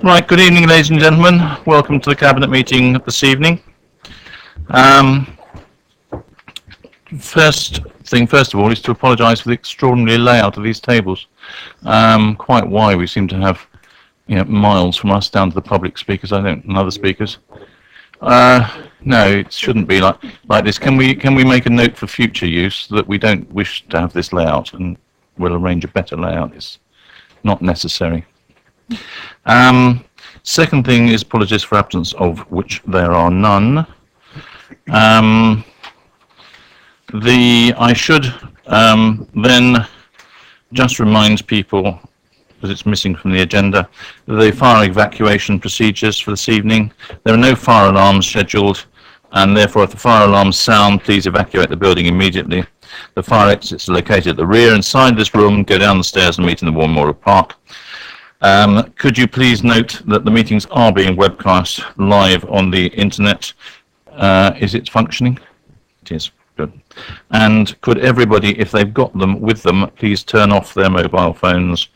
Right, good evening, ladies and gentlemen. Welcome to the Cabinet meeting this evening. First of all, is to apologise for the extraordinary layout of these tables. Quite why we seem to have, miles from us down to the public speakers, and other speakers. No, it shouldn't be like this. Can we make a note for future use that we don't wish to have this layout, and we'll arrange a better layout. It's not necessary. Second thing is apologies for absence, of which there are none. I should then just remind people, because it's missing from the agenda, the fire evacuation procedures for this evening. There are no fire alarms scheduled, and therefore if the fire alarms sound, please evacuate the building immediately. The fire exits are located at the rear and side of this room. Go down the stairs and meet in the Warmore Park. Could you please note that the meetings are being webcast live on the internet? Is it functioning? It is. Good. And could everybody, if they've got them with them, please turn off their mobile phones,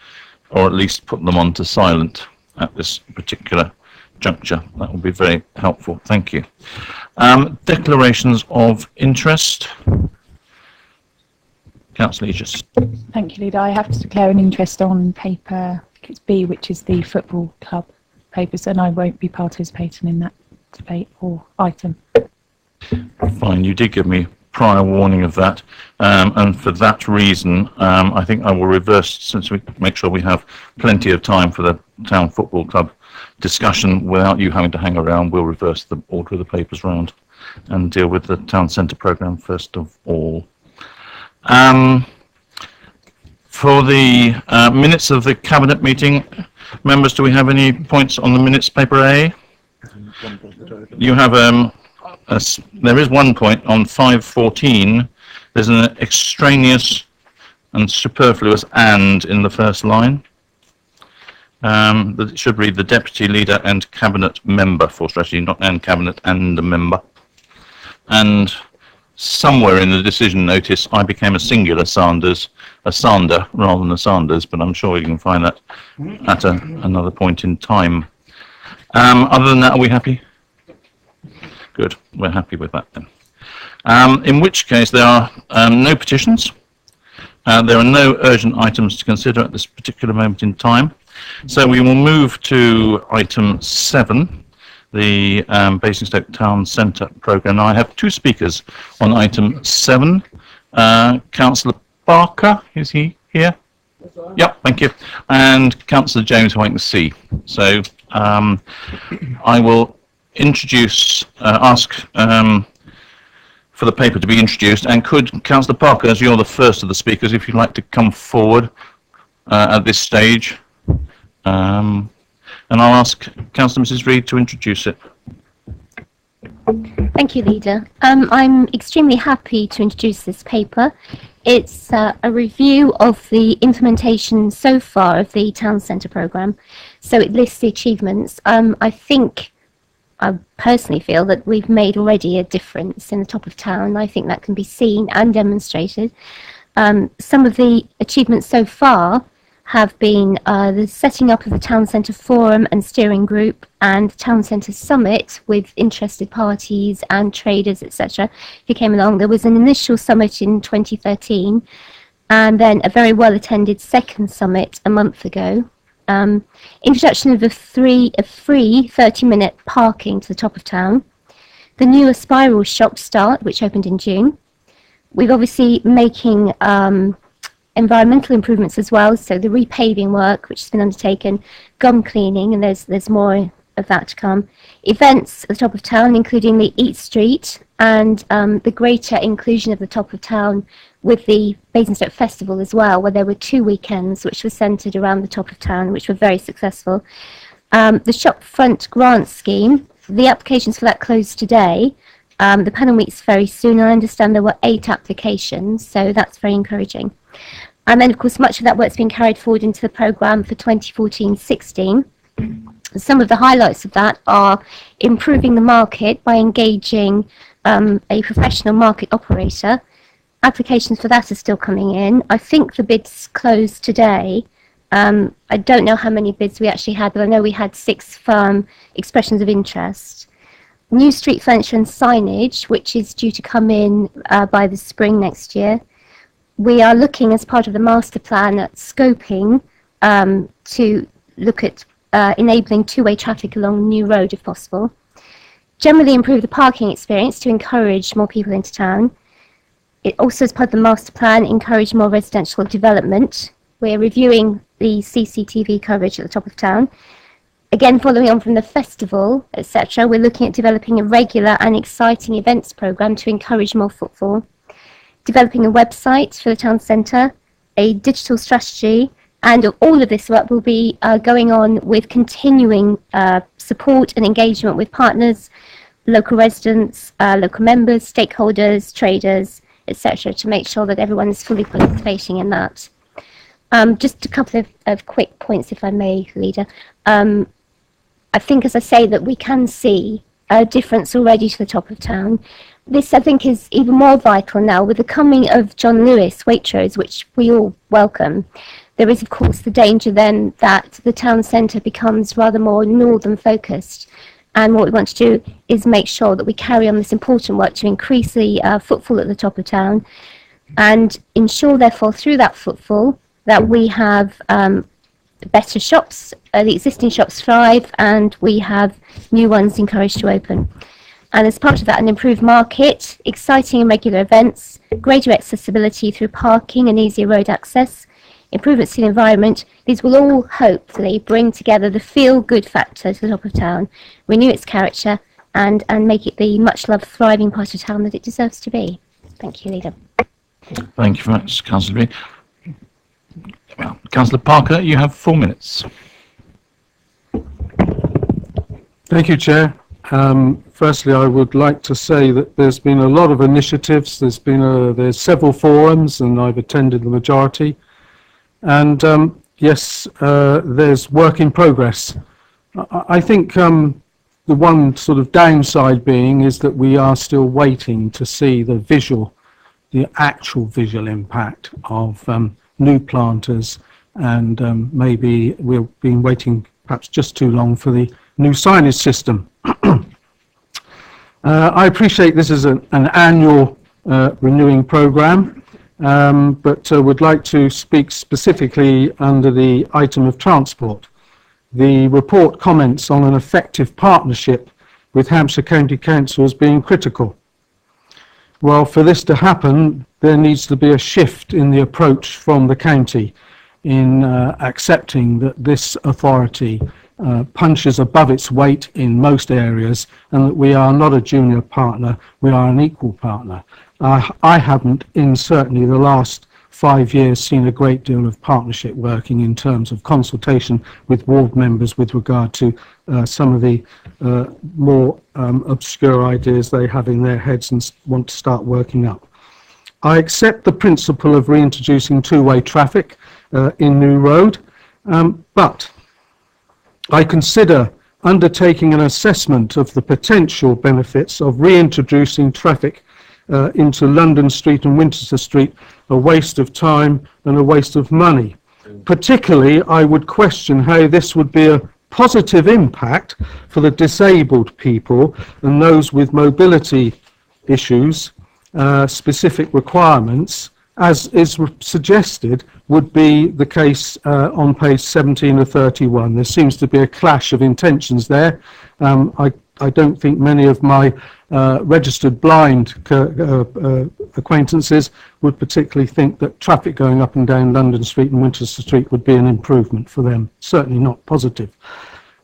or at least put them on to silent at this particular juncture? That would be very helpful. Thank you. Declarations of interest. Councillor Aegis. Thank you, Leader. I have to declare an interest on paper, it's B, which is the football club papers, and I won't be participating in that debate or item. Fine, you did give me prior warning of that, and for that reason I think I will reverse, since we make sure we have plenty of time for the town football club discussion without you having to hang around. We'll reverse the order of the papers round and deal with the town centre programme first of all. For the minutes of the Cabinet meeting, members, do we have any points on the minutes, paper A? You have there is one point on 514. There's an extraneous and superfluous "and" in the first line. That it should read the Deputy Leader and Cabinet Member for Strategy, not "and Cabinet and a Member." And somewhere in the decision notice, I became a singular Sanders, a Sander rather than a Sanders, but I'm sure you can find that at another point in time. Other than that, are we happy? Good, we're happy with that then. In which case there are no petitions. There are no urgent items to consider at this particular moment in time. So we will move to item 7, the Basingstoke Town Centre programme. Now I have two speakers on item 7. Councillor Barker, is he here? Yep, thank you. And Councillor James, who I can see. So I will introduce, ask for the paper to be introduced, and could Councillor Parker, as you're the first of the speakers, if you'd like to come forward at this stage, and I'll ask Councillor Mrs. Reid to introduce it. Thank you, Leader. I'm extremely happy to introduce this paper. It's a review of the implementation so far of the Town Centre programme. So it lists the achievements. I personally feel that we've made already a difference in the top of town. I think that can be seen and demonstrated. Some of the achievements so far have been the setting up of the Town Centre Forum and Steering Group and Town Centre Summit with interested parties and traders, etc. who came along. There was an initial summit in 2013 and then a very well attended second summit a month ago. Introduction of a free 30-minute parking to the top of town. The new Spiral shop start, which opened in June. We've obviously making environmental improvements as well, so the repaving work which has been undertaken, gum cleaning, and there's more of that to come. Events at the top of town, including the Eat Street and the greater inclusion of the top of town with the Basingstoke Festival as well, where there were 2 weekends which were centred around the top of town, which were very successful. The Shopfront Grant Scheme, the applications for that closed today. The panel meets very soon. I understand there were 8 applications, so that's very encouraging. And then, of course, much of that work's been carried forward into the programme for 2014-16. Some of the highlights of that are improving the market by engaging a professional market operator. Applications for that are still coming in. I think the bids closed today, I don't know how many bids we actually had, but I know we had 6 firm expressions of interest. New street furniture and signage, which is due to come in by the spring next year. We are looking as part of the master plan at scoping to look at enabling two-way traffic along New Road if possible. Generally improve the parking experience to encourage more people into town. It also, as part of the master plan, encourage more residential development. We're reviewing the CCTV coverage at the top of town. Again, following on from the festival, etc., we're looking at developing a regular and exciting events programme to encourage more footfall. Developing a website for the town centre, a digital strategy, and all of this work will be going on with continuing support and engagement with partners, local residents, local members, stakeholders, traders, etc., to make sure that everyone is fully participating in that. Just a couple of quick points, if I may, Leader. I think, as I say, that we can see a difference already to the top of town. This, I think, is even more vital now with the coming of John Lewis Waitrose, which we all welcome. There is, of course, the danger then that the town centre becomes rather more northern focused. And what we want to do is make sure that we carry on this important work to increase the footfall at the top of town and ensure, therefore, through that footfall, that we have better shops, the existing shops thrive, and we have new ones encouraged to open. And as part of that, an improved market, exciting and regular events, greater accessibility through parking and easier road access, improvements to the environment. These will all hopefully bring together the feel-good factor to the top of town, renew its character, and make it the much-loved, thriving part of town that it deserves to be. Thank you, Leader. Thank you very much, Councillor Reid. Well, Councillor Parker, you have 4 minutes. Thank you, Chair. Firstly, I would like to say that there's been a lot of initiatives. There's several forums, and I've attended the majority. And yes, there's work in progress. I think the one sort of downside being is that we are still waiting to see the actual visual impact of new planters, and maybe we've been waiting perhaps just too long for the new signage system. I appreciate this is an annual renewing programme, but would like to speak specifically under the item of transport. The report comments on an effective partnership with Hampshire County Council as being critical. Well, for this to happen, there needs to be a shift in the approach from the county in accepting that this authority punches above its weight in most areas, and that we are not a junior partner, we are an equal partner. I haven't, in certainly the last 5 years, seen a great deal of partnership working in terms of consultation with ward members with regard to some of the more obscure ideas they have in their heads and want to start working up. I accept the principle of reintroducing two-way traffic in New Road, but I consider undertaking an assessment of the potential benefits of reintroducing traffic into London Street and Winchester Street a waste of time and a waste of money. Particularly, I would question how this would be a positive impact for the disabled people and those with mobility issues, specific requirements, as is suggested would be the case on page 17 of 31. There seems to be a clash of intentions there. I don't think many of my registered blind acquaintances would particularly think that traffic going up and down London Street and Winchester Street would be an improvement for them. Certainly not positive.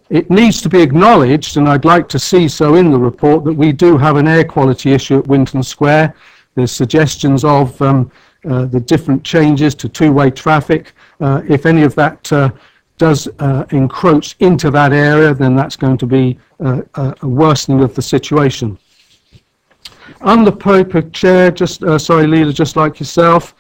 It needs to be acknowledged, and I'd like to see so in the report, that we do have an air quality issue at Winton Square. There's suggestions of the different changes to two-way traffic. If any of that does encroach into that area, then that's going to be a worsening of the situation. On the paper, Chair, Leader, just like yourself,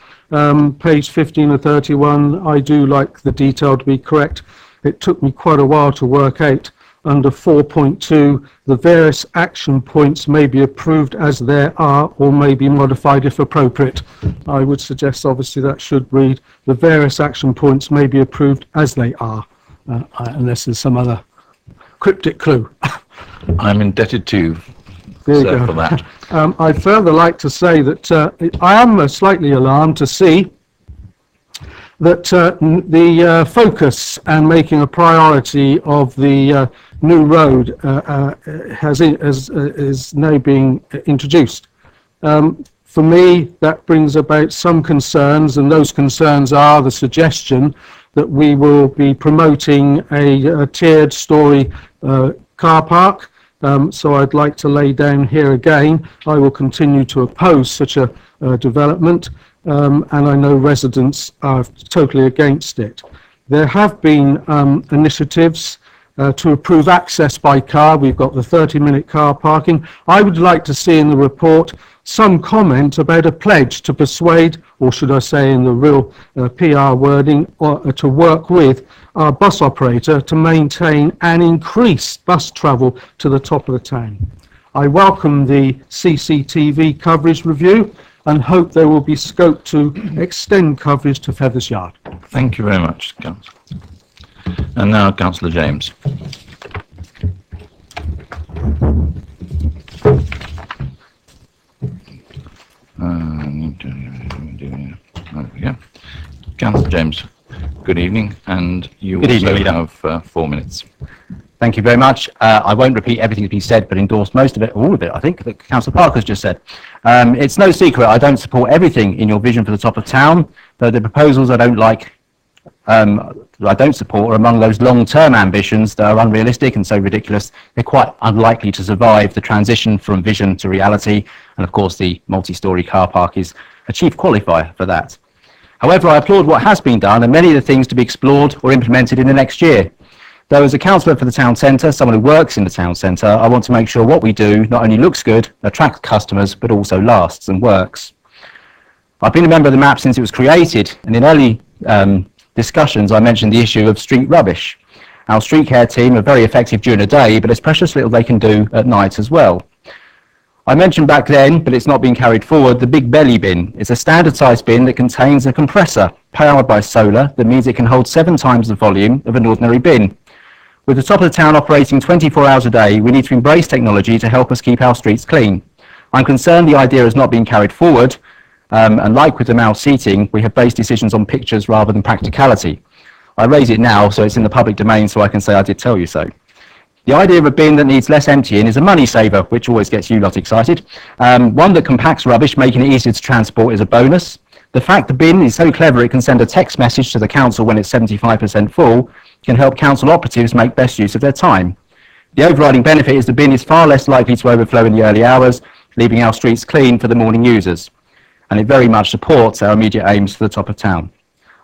page 15 of 31, I do like the detail to be correct. It took me quite a while to work out under 4.2, the various action points may be approved as there are or may be modified if appropriate. I would suggest obviously that should read the various action points may be approved as they are, unless there's some other cryptic clue. I'm indebted to you, There you sir, go. for that. I'd further like to say that I am slightly alarmed to see that the focus and making a priority of the new road is now being introduced. For me, that brings about some concerns, and those concerns are the suggestion that we will be promoting a tiered story car park. So I'd like to lay down here again, I will continue to oppose such a development, and I know residents are totally against it. There have been initiatives to approve access by car. We've got the 30-minute car parking. I would like to see in the report some comment about a pledge to persuade, or should I say in the real PR wording, or to work with our bus operator to maintain and increase bus travel to the top of the town. I welcome the CCTV coverage review and hope there will be scope to extend coverage to Feathers Yard. Thank you very much, Councillor. And now, Councillor James. There we go. Councillor James, good evening, and you Good also evening, Leader. have 4 minutes. Thank you very much. I won't repeat everything that's been said, but endorse most of it, all of it, I think, that Councillor Parker's just said. It's no secret I don't support everything in your vision for the top of town, though the proposals I don't like, I don't support are among those long-term ambitions that are unrealistic and so ridiculous they're quite unlikely to survive the transition from vision to reality, and of course the multi-storey car park is a chief qualifier for that. However, I applaud what has been done and many of the things to be explored or implemented in the next year. Though as a councillor for the town centre, someone who works in the town centre, I want to make sure what we do not only looks good, attracts customers, but also lasts and works. I've been a member of the MAP since it was created, and in early discussions I mentioned the issue of street rubbish. Our street care team are very effective during the day, but there's precious little they can do at night as well. I mentioned back then, but it's not being carried forward, the big belly bin. It's a standard size bin that contains a compressor powered by solar that means it can hold 7 times the volume of an ordinary bin. With the top of the town operating 24 hours a day, we need to embrace technology to help us keep our streets clean. I'm concerned the idea is not being carried forward, and like with the Mao seating, we have based decisions on pictures rather than practicality. I raise it now so it's in the public domain so I can say I did tell you so. The idea of a bin that needs less emptying is a money saver, which always gets you lot excited. One that compacts rubbish, making it easier to transport, is a bonus. The fact the bin is so clever it can send a text message to the council when it's 75% full can help council operatives make best use of their time. The overriding benefit is the bin is far less likely to overflow in the early hours, leaving our streets clean for the morning users. And it very much supports our immediate aims for the top of town.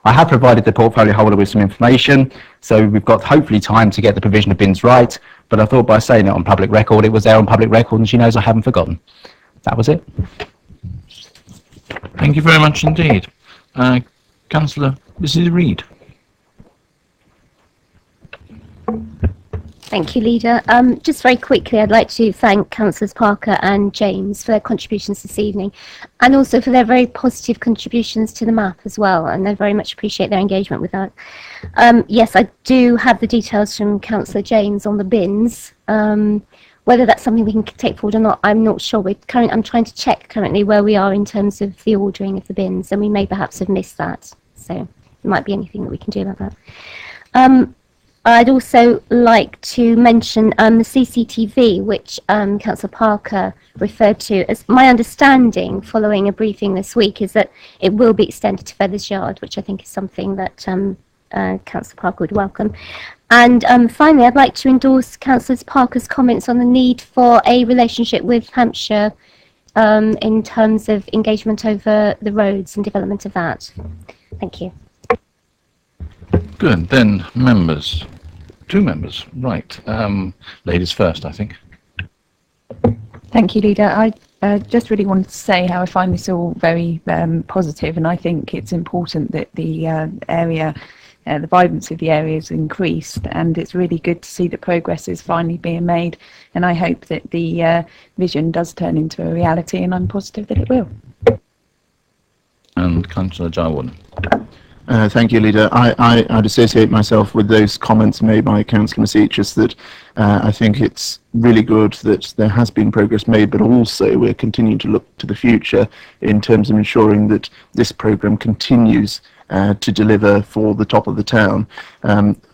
I have provided the portfolio holder with some information, so we've got hopefully time to get the provision of bins right, but I thought by saying it on public record, it was there on public record and she knows I haven't forgotten. That was it. Thank you very much indeed. Councillor Mrs. Reid. Thank you, Leader. Just very quickly, I'd like to thank Councillors Parker and James for their contributions this evening, and also for their very positive contributions to the map as well, and I very much appreciate their engagement with that. Yes, I do have the details from Councillor James on the bins. Whether that's something we can take forward or not, I'm not sure. I'm trying to check currently where we are in terms of the ordering of the bins, and we may perhaps have missed that. So there might be anything that we can do about that. I'd also like to mention the CCTV, which Councillor Parker referred to. As my understanding, following a briefing this week, is that it will be extended to Feathers Yard, which I think is something that Councillor Parker would welcome. And finally, I'd like to endorse Councillor Parker's comments on the need for a relationship with Hampshire in terms of engagement over the roads and development of that. Thank you. Good, then members. 2 members, right. Ladies first, I think. Thank you, Leader. I just really wanted to say how I find this all very positive, and I think it's important that the area the vibrancy of the area has increased, and it's really good to see that progress is finally being made, and I hope that the vision does turn into a reality, and I'm positive that it will. And Councillor Jayawardene. Thank you, Leader. I'd associate myself with those comments made by Councillor Masichis that I think it's really good that there has been progress made, but also we're continuing to look to the future in terms of ensuring that this programme continues to deliver for the top of the town.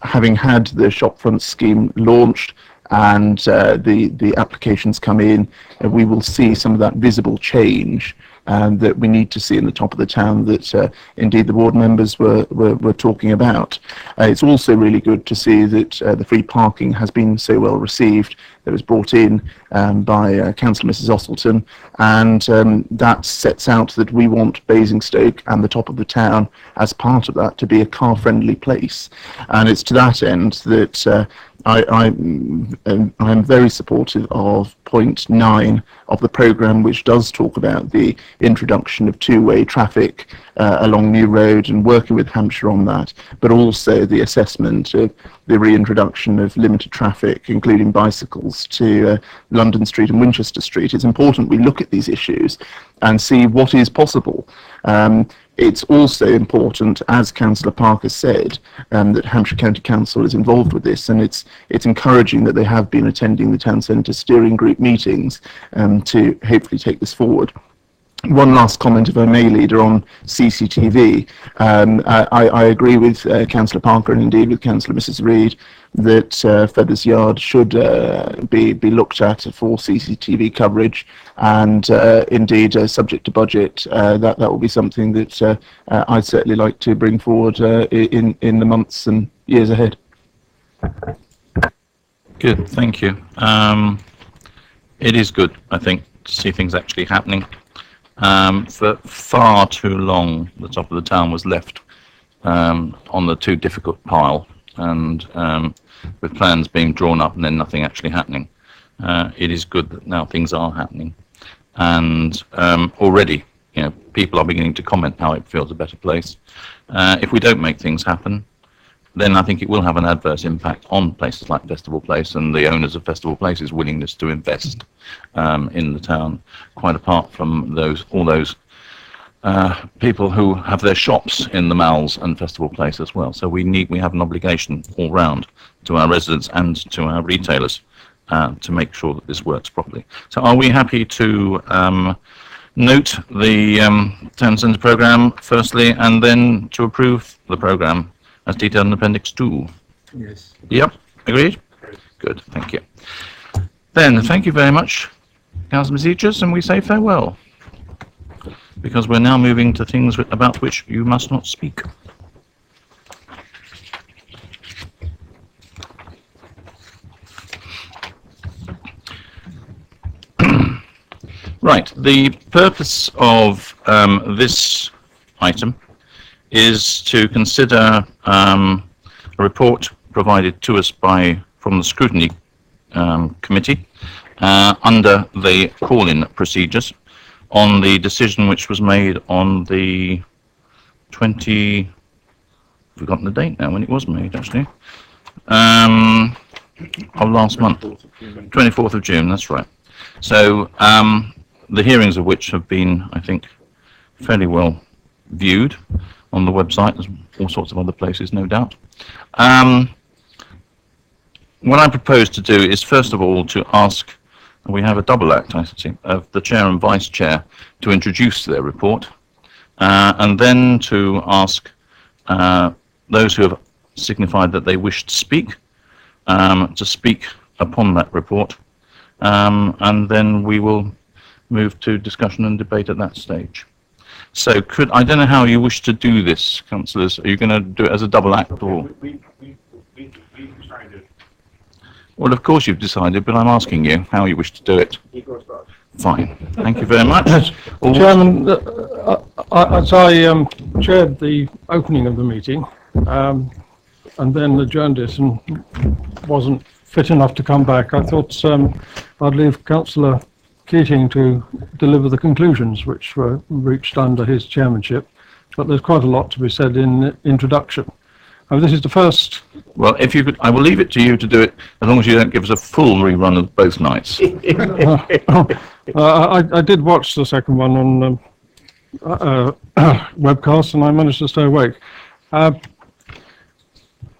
Having had the shopfront scheme launched and the applications come in, we will see some of that visible change that we need to see in the top of the town that indeed the ward members were talking about. It's also really good to see that the free parking has been so well received. That was brought in by Councillor Mrs Ostleton, and that sets out that we want Basingstoke and the top of the town as part of that to be a car-friendly place. And it's to that end that I am very supportive of point 9 of the programme, which does talk about the introduction of two-way traffic along New Road and working with Hampshire on that, but also the assessment of the reintroduction of limited traffic, including bicycles, to London Street and Winchester Street. It's important we look at these issues and see what is possible. It's also important, as Councillor Parker said, that Hampshire County Council is involved with this, and it's encouraging that they have been attending the Town Centre steering group meetings to hopefully take this forward. One last comment, if I may, Leader, on CCTV. I agree with Councillor Parker and indeed with Councillor Mrs Reid that Feathers Yard should be looked at for CCTV coverage, and indeed, subject to budget, that will be something that I'd certainly like to bring forward in the months and years ahead. Good, thank you. It is good, I think, to see things actually happening. For far too long, the top of the town was left on the too difficult pile, and with plans being drawn up and then nothing actually happening. It is good that now things are happening, and already, people are beginning to comment how it feels a better place. If we don't make things happen, then I think it will have an adverse impact on places like Festival Place and the owners of Festival Place's willingness to invest in the town, quite apart from all those people who have their shops in the malls and Festival Place as well. So we have an obligation all round to our residents and to our retailers to make sure that this works properly. So are we happy to note the Town Centre programme firstly, and then to approve the programme as detailed in Appendix 2? Yes. Yep, agreed? Good, thank you. Then, thank you very much, Councillor Masichis, and we say farewell, because we're now moving to things about which you must not speak. Right, the purpose of this item is to consider a report provided to us from the Scrutiny Committee under the call-in procedures on the decision which was made on the I've forgotten the date now when it was made actually, of last month, 24th of June, that's right. So the hearings of which have been, I think, fairly well viewed on the website, there's all sorts of other places, no doubt. What I propose to do is, first of all, to ask, we have a double act, I see, of the Chair and Vice Chair to introduce their report, and then to ask those who have signified that they wish to speak upon that report, and then we will move to discussion and debate at that stage. So I don't know how you wish to do this, councillors. Are you going to do it as a double act or? We decided. Well, of course you've decided, but I'm asking you how you wish to do it. Fine. Thank you very much. Chairman, as I chaired the opening of the meeting and then adjourned it and wasn't fit enough to come back, I thought I'd leave Councillor Keating to deliver the conclusions which were reached under his chairmanship, but there's quite a lot to be said in introduction. This is the first. Well, if you could, I will leave it to you to do it as long as you don't give us a full rerun of both nights. I did watch the second one on webcast, and I managed to stay awake.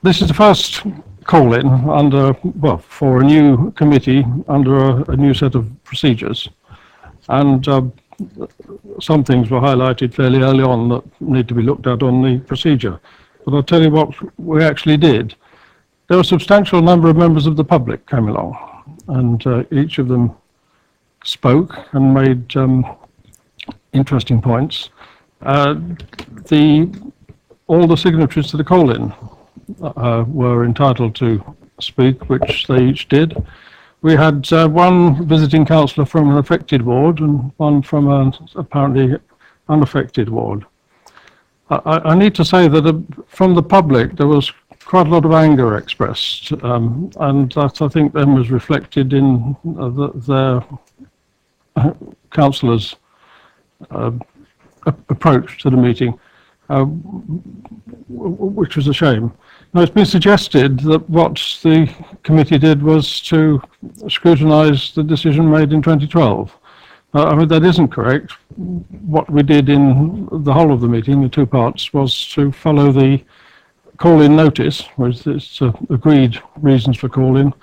This is the first call-in under, well, for a new committee under a new set of procedures, and some things were highlighted fairly early on that need to be looked at on the procedure. But I'll tell you what we actually did. There were a substantial number of members of the public came along, and each of them spoke and made interesting points. All the signatories to the call-in were entitled to speak, which they each did. We had one visiting councillor from an affected ward and one from an apparently unaffected ward. I need to say that from the public there was quite a lot of anger expressed, and that I think then was reflected in their councillors' approach to the meeting, which was a shame. Now, it's been suggested that what the committee did was to scrutinise the decision made in 2012. I mean, that isn't correct. What we did in the whole of the meeting, the two parts, was to follow the call-in notice, which is agreed reasons for call-in,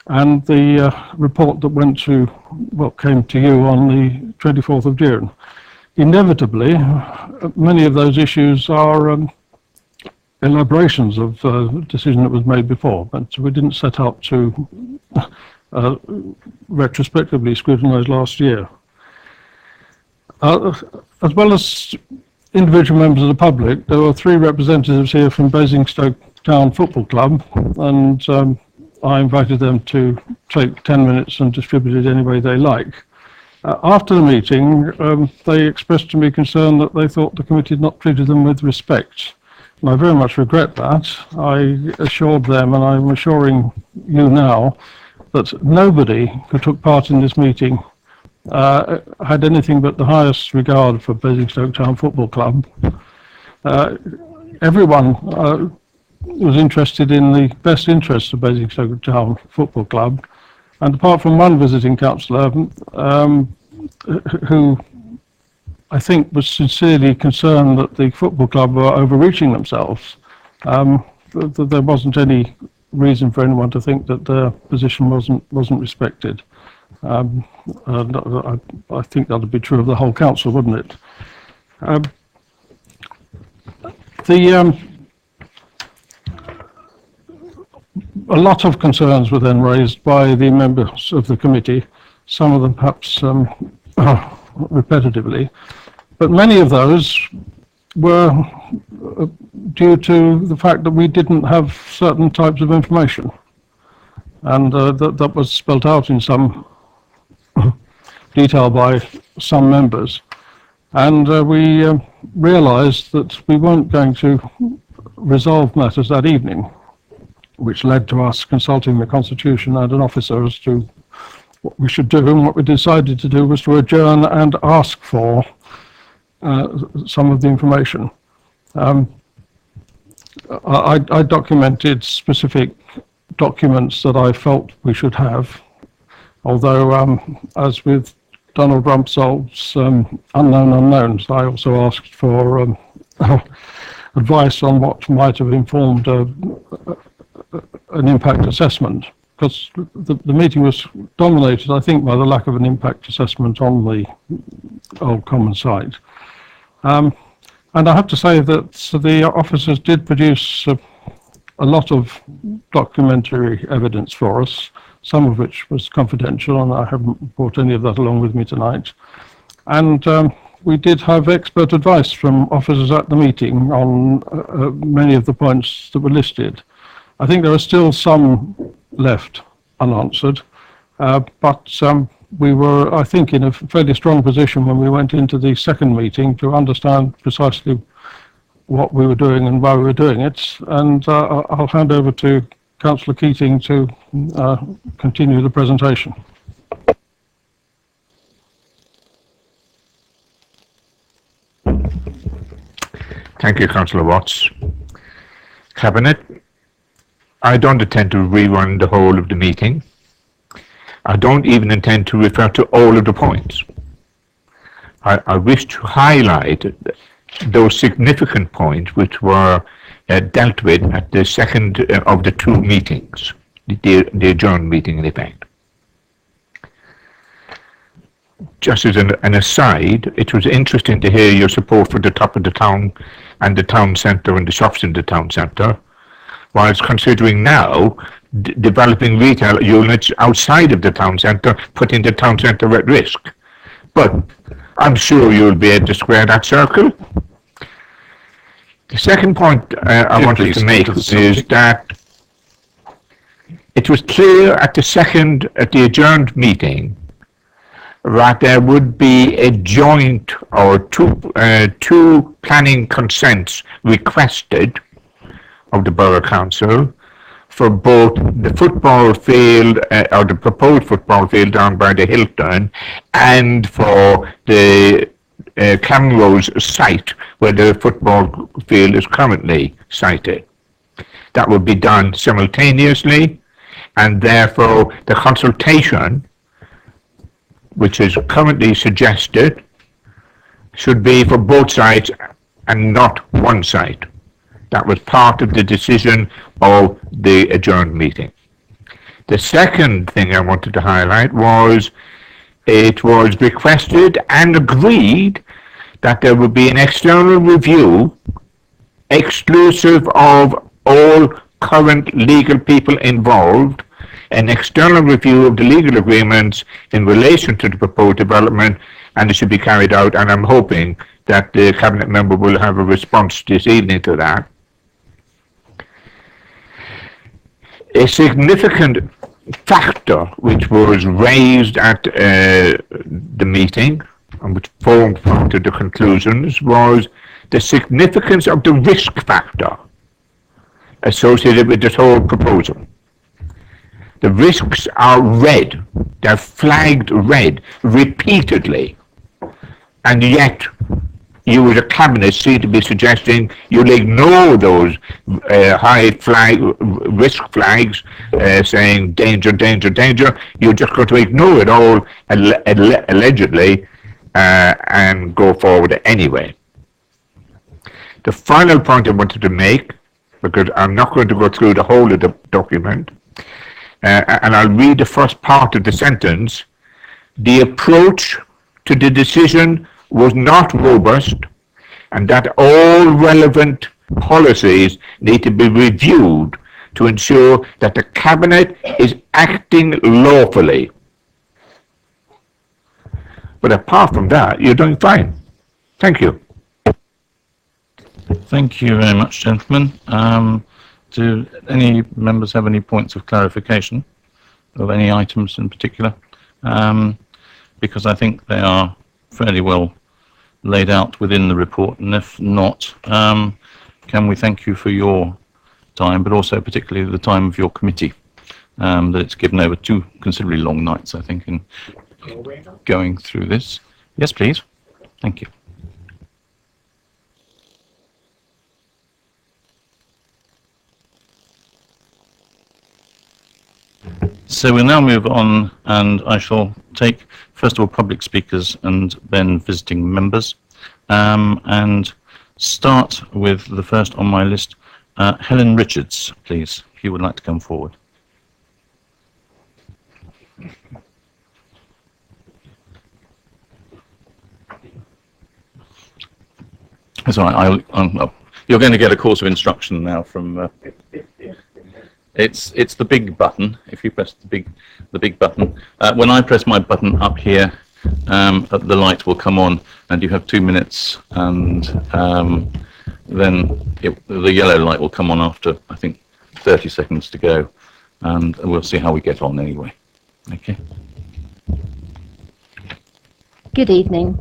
and the report that went to, well, came to you on the 24th of June. Inevitably, many of those issues are elaborations of a decision that was made before, but we didn't set out to retrospectively scrutinise last year. As well as individual members of the public, there were 3 representatives here from Basingstoke Town Football Club, and I invited them to take 10 minutes and distribute it any way they like. After the meeting, they expressed to me concern that they thought the committee had not treated them with respect. And I very much regret that. I assured them, and I'm assuring you now, that nobody who took part in this meeting had anything but the highest regard for Basingstoke Town Football Club. Everyone was interested in the best interests of Basingstoke Town Football Club, and apart from one visiting councillor who I think was sincerely concerned that the football club were overreaching themselves, there wasn't any reason for anyone to think that their position wasn't respected. I think that would be true of the whole council, wouldn't it? A lot of concerns were then raised by the members of the committee, some of them perhaps repetitively, but many of those were due to the fact that we didn't have certain types of information, and that was spelt out in some detail by some members, and we realised that we weren't going to resolve matters that evening, which led to us consulting the Constitution and an officer as to what we should do, and what we decided to do was to adjourn and ask for some of the information. I documented specific documents that I felt we should have, although as with Donald Rumsfeld's unknown unknowns, I also asked for advice on what might have informed an impact assessment, because the meeting was dominated, I think, by the lack of an impact assessment on the old common site. And I have to say that the officers did produce a lot of documentary evidence for us, some of which was confidential, and I haven't brought any of that along with me tonight. And we did have expert advice from officers at the meeting on many of the points that were listed. I think there are still some left unanswered, but we were, I think, in a fairly strong position when we went into the second meeting to understand precisely what we were doing and why we were doing it. And I'll hand over to Councillor Keating to continue the presentation. Thank you, Councillor Watts. Cabinet, I don't intend to rerun the whole of the meeting. I don't even intend to refer to all of the points. I wish to highlight those significant points which were dealt with at the second of the two meetings, the adjourned meeting in effect. Just as an aside, it was interesting to hear your support for the top of the town and the town centre and the shops in the town centre, whilst considering now developing retail units outside of the town centre, putting the town centre at risk. But I'm sure you'll be able to square that circle. The second point I wanted to make is that it was clear at the adjourned meeting that there would be a joint or two planning consents requested of the Borough Council for both the football field or the proposed football field down by the Hilton and for the Camrose site where the football field is currently sited. That would be done simultaneously, and therefore the consultation which is currently suggested should be for both sites and not one site. That was part of the decision of the adjourned meeting. The second thing I wanted to highlight was it was requested and agreed that there would be an external review exclusive of all current legal people involved, an external review of the legal agreements in relation to the proposed development, and it should be carried out, and I'm hoping that the Cabinet member will have a response this evening to that. A significant factor which was raised at the meeting and which formed part of the conclusions was the significance of the risk factor associated with this whole proposal. The risks are red, they're flagged red repeatedly, and yet you as a cabinet seem to be suggesting you'll ignore those high risk flags saying danger, danger, danger. You're just going to ignore it all allegedly and go forward anyway. The final point I wanted to make, because I'm not going to go through the whole of the document, and I'll read the first part of the sentence. The approach to the decision was not robust, and that all relevant policies need to be reviewed to ensure that the Cabinet is acting lawfully. But apart from that, you're doing fine. Thank you. Thank you very much, gentlemen. Do any members have any points of clarification of any items in particular? Because I think they are fairly well laid out within the report, and if not, can we thank you for your time, but also particularly the time of your committee, that it's given over two considerably long nights, I think, in going through this. Yes, please. Thank you. So we'll now move on, and I shall take first of all public speakers and then visiting members, and start with the first on my list, Helen Richards, please, if you would like to come forward. That's all right. You're going to get a course of instruction now from. It's the big button. If you press the big button, when I press my button up here, the light will come on, and you have 2 minutes, and then the yellow light will come on after, I think, 30 seconds to go, and we'll see how we get on anyway. Okay. Good evening.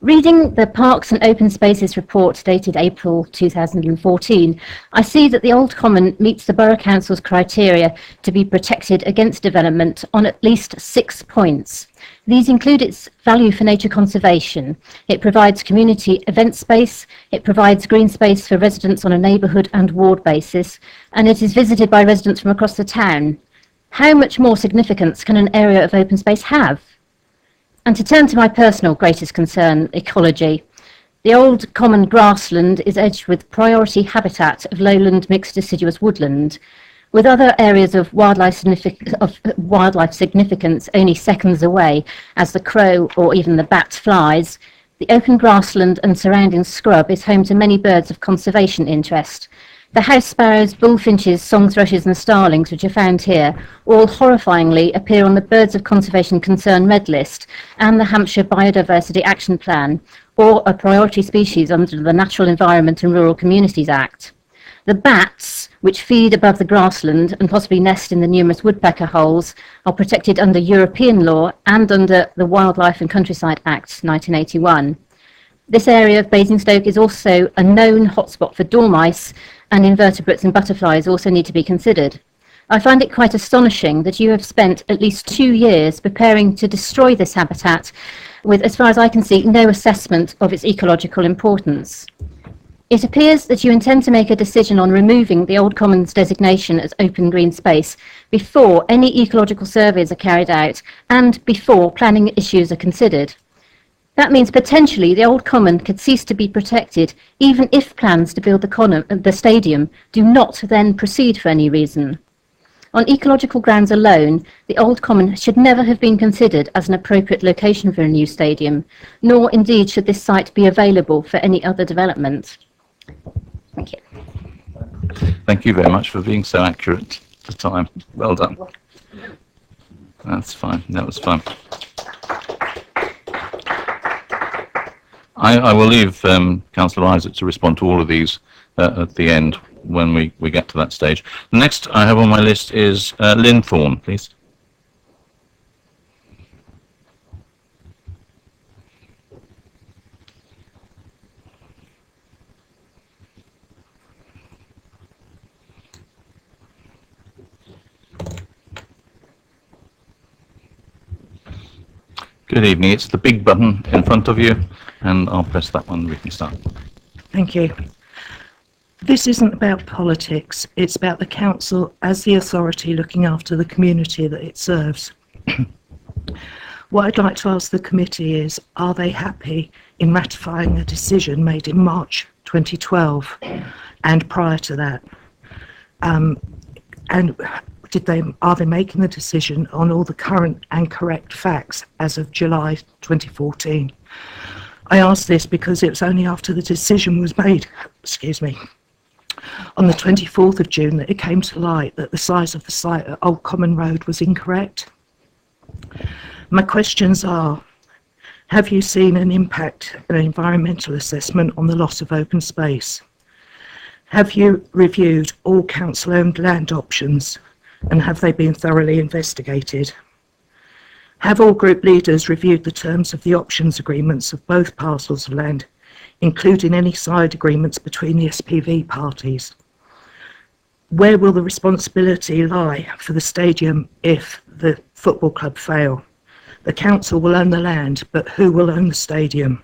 Reading the Parks and Open Spaces report dated April 2014, I see that the Old Common meets the Borough Council's criteria to be protected against development on at least 6 points. These include its value for nature conservation. It provides community event space, it provides green space for residents on a neighbourhood and ward basis, and it is visited by residents from across the town. How much more significance can an area of open space have? And to turn to my personal greatest concern, ecology, the Old Common grassland is edged with priority habitat of lowland mixed deciduous woodland. With other areas of wildlife significance only seconds away, as the crow or even the bat flies, the open grassland and surrounding scrub is home to many birds of conservation interest. The house sparrows, bullfinches, song thrushes and starlings which are found here all horrifyingly appear on the Birds of Conservation Concern Red List and the Hampshire Biodiversity Action Plan, or a priority species under the Natural Environment and Rural Communities Act. The bats, which feed above the grassland and possibly nest in the numerous woodpecker holes, are protected under European law and under the Wildlife and Countryside Act 1981. This area of Basingstoke is also a known hotspot for dormice, and invertebrates and butterflies also need to be considered. I find it quite astonishing that you have spent at least 2 years preparing to destroy this habitat with, as far as I can see, no assessment of its ecological importance. It appears that you intend to make a decision on removing the Old Commons designation as open green space before any ecological surveys are carried out and before planning issues are considered. That means potentially the Old Common could cease to be protected even if plans to build the stadium do not then proceed for any reason. On ecological grounds alone, the Old Common should never have been considered as an appropriate location for a new stadium, nor indeed should this site be available for any other development. Thank you. Thank you very much for being so accurate at the time. Well done. That's fine. That was fun. I will leave Councillor Isaac to respond to all of these at the end when we get to that stage. The next I have on my list is Lynn Thorne, please. Good evening. It's the big button in front of you, and I'll press that one and we can start. Thank you. This isn't about politics. It's about the council as the authority looking after the community that it serves. What I'd like to ask the committee is, are they happy in ratifying a decision made in March 2012 and prior to that? Are they making the decision on all the current and correct facts as of July 2014? I ask this because it was only after the decision was made, on the 24th of June that it came to light that the size of the site at Old Common Road was incorrect. My questions are, have you seen an environmental assessment on the loss of open space? Have you reviewed all council-owned land options, and have they been thoroughly investigated? Have all group leaders reviewed the terms of the options agreements of both parcels of land, including any side agreements between the SPV parties? Where will the responsibility lie for the stadium if the football club fail? The council will own the land, but who will own the stadium?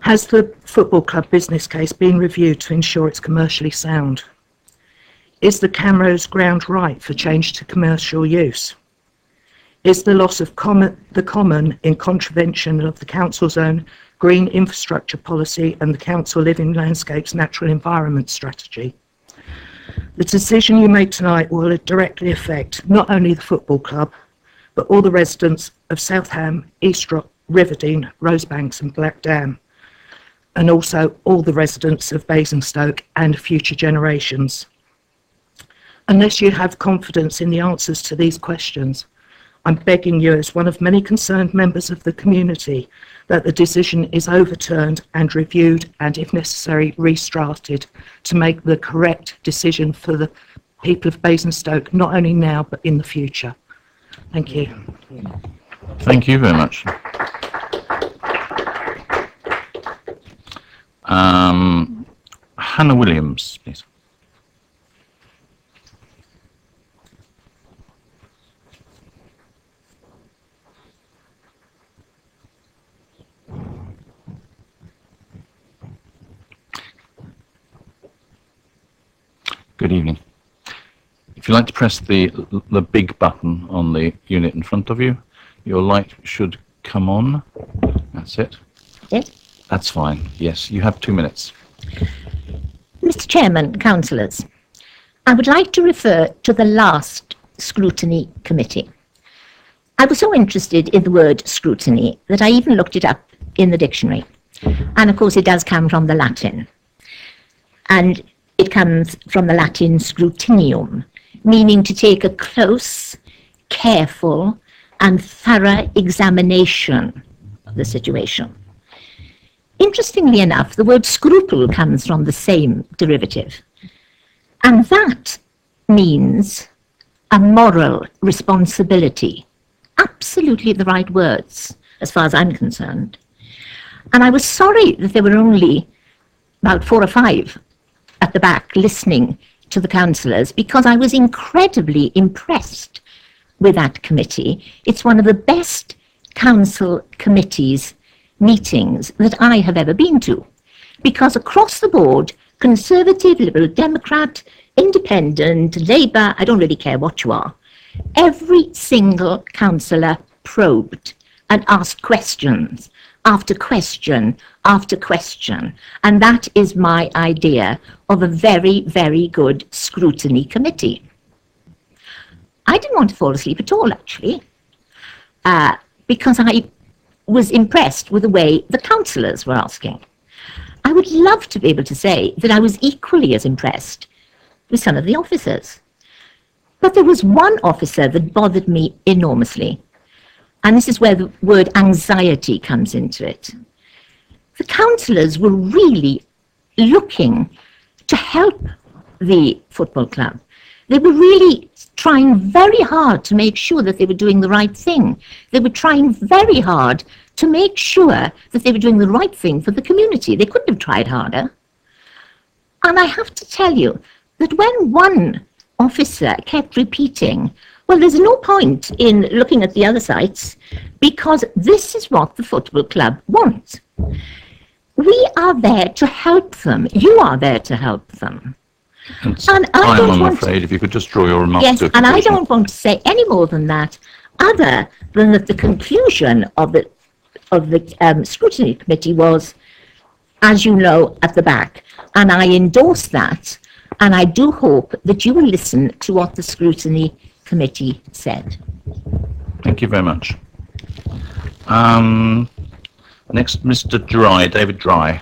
Has the football club business case been reviewed to ensure it's commercially sound? Is the Camrose ground right for change to commercial use? Is the loss of the common in contravention of the council's own green infrastructure policy and the council living landscapes natural environment strategy? The decision you make tonight will directly affect not only the football club, but all the residents of Southam, Eastrock, Riverdene, Rosebanks and Black Dam, and also all the residents of Basingstoke and future generations. Unless you have confidence in the answers to these questions, I'm begging you as one of many concerned members of the community that the decision is overturned and reviewed and, if necessary, restarted to make the correct decision for the people of Basingstoke, not only now but in the future. Thank you. Thank you very much. Hannah Williams, please. Good evening. If you'd like to press the big button on the unit in front of you, your light should come on. That's it. Yes. That's fine. Yes, you have 2 minutes. Mr. Chairman, councillors, I would like to refer to the last scrutiny committee. I was so interested in the word scrutiny that I even looked it up in the dictionary. And of course it does come from the Latin. And it comes from the Latin scrutinium, meaning to take a close, careful, and thorough examination of the situation. Interestingly enough, the word scruple comes from the same derivative. And that means a moral responsibility. Absolutely the right words, as far as I'm concerned. And I was sorry that there were only about 4 or 5 at the back listening to the councillors, because I was incredibly impressed with that committee. It's one of the best council committees meetings that I have ever been to, because across the board, Conservative, Liberal Democrat, Independent, Labour, I don't really care what you are, every single councillor probed and asked questions after question after question, and that is my idea of a very, very good scrutiny committee. I didn't want to fall asleep at all, actually, because I was impressed with the way the councillors were asking. I would love to be able to say that I was equally as impressed with some of the officers. But there was one officer that bothered me enormously, and this is where the word anxiety comes into it. The councillors were really looking to help the football club. They were really trying very hard to make sure that they were doing the right thing. They were trying very hard to make sure that they were doing the right thing for the community. They couldn't have tried harder. And I have to tell you that when one officer kept repeating, well, there's no point in looking at the other sites because this is what the football club wants. We are there to help them. You are there to help them. And I'm afraid, if you could just draw your remarks yes, to a and I conclusion. don't want to say any more than that, other than that the conclusion of the scrutiny committee was, as you know, at the back. And I endorse that, and I do hope that you will listen to what the scrutiny committee said. Thank you very much. Next, Mr. Dry, David Dry.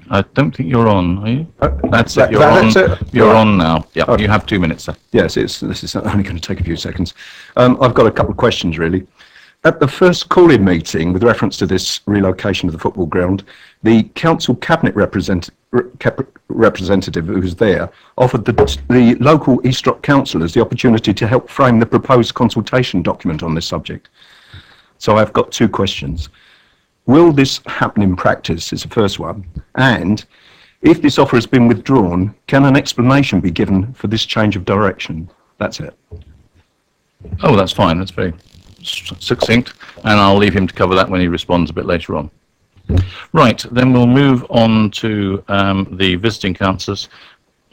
I don't think you're on, are you? That's it. You're on now. Yeah, Okay. You have 2 minutes, sir. Yes, this is only going to take a few seconds. I've got a couple of questions, really. At the first call-in meeting, with reference to this relocation of the football ground, the council cabinet representative who was there offered the local East Rock councillors the opportunity to help frame the proposed consultation document on this subject. So I've got 2 questions. Will this happen in practice, is the first one, and if this offer has been withdrawn, can an explanation be given for this change of direction? That's it. Oh, that's fine. That's very succinct, and I'll leave him to cover that when he responds a bit later on. Right, then we'll move on to the visiting councillors.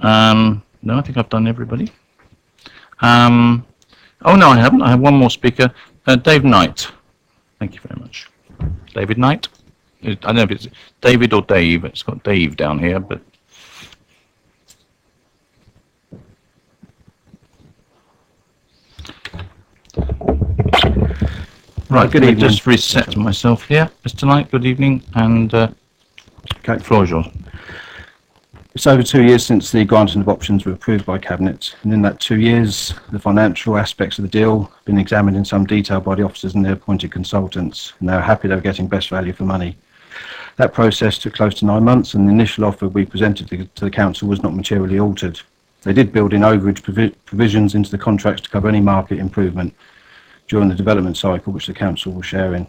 No, I think I've done everybody. Oh, no, I haven't. I have one more speaker, Dave Knight. Thank you very much. David Knight? I don't know if it's David or Dave. It's got Dave down here, but... Right, good evening. Just reset myself here. Mr. Knight, good evening, and the floor is yours. It's over 2 years since the granting of options were approved by Cabinet, and in that 2 years, the financial aspects of the deal have been examined in some detail by the officers and their appointed consultants, and they are happy they were getting best value for money. That process took close to 9 months, and the initial offer we presented to the council was not materially altered. They did build in overage provisions into the contracts to cover any market improvement during the development cycle which the council will share in.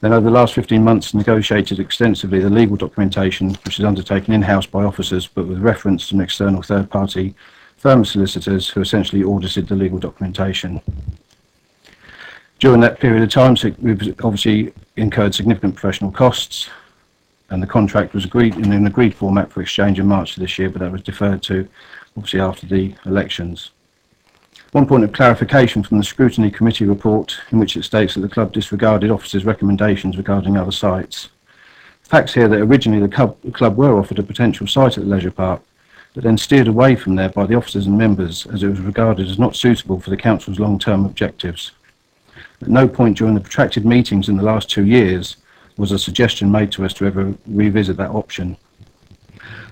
Then over the last 15 months negotiated extensively the legal documentation which is undertaken in-house by officers but with reference to an external third-party firm of solicitors who essentially audited the legal documentation. During that period of time, we've obviously incurred significant professional costs, and the contract was agreed in an agreed format for exchange in March of this year, but that was deferred to obviously after the elections. One point of clarification from the Scrutiny Committee report in which it states that the club disregarded officers' recommendations regarding other sites. Facts here that originally the club were offered a potential site at the leisure park, but then steered away from there by the officers and members as it was regarded as not suitable for the council's long-term objectives. At no point during the protracted meetings in the last 2 years was a suggestion made to us to ever revisit that option.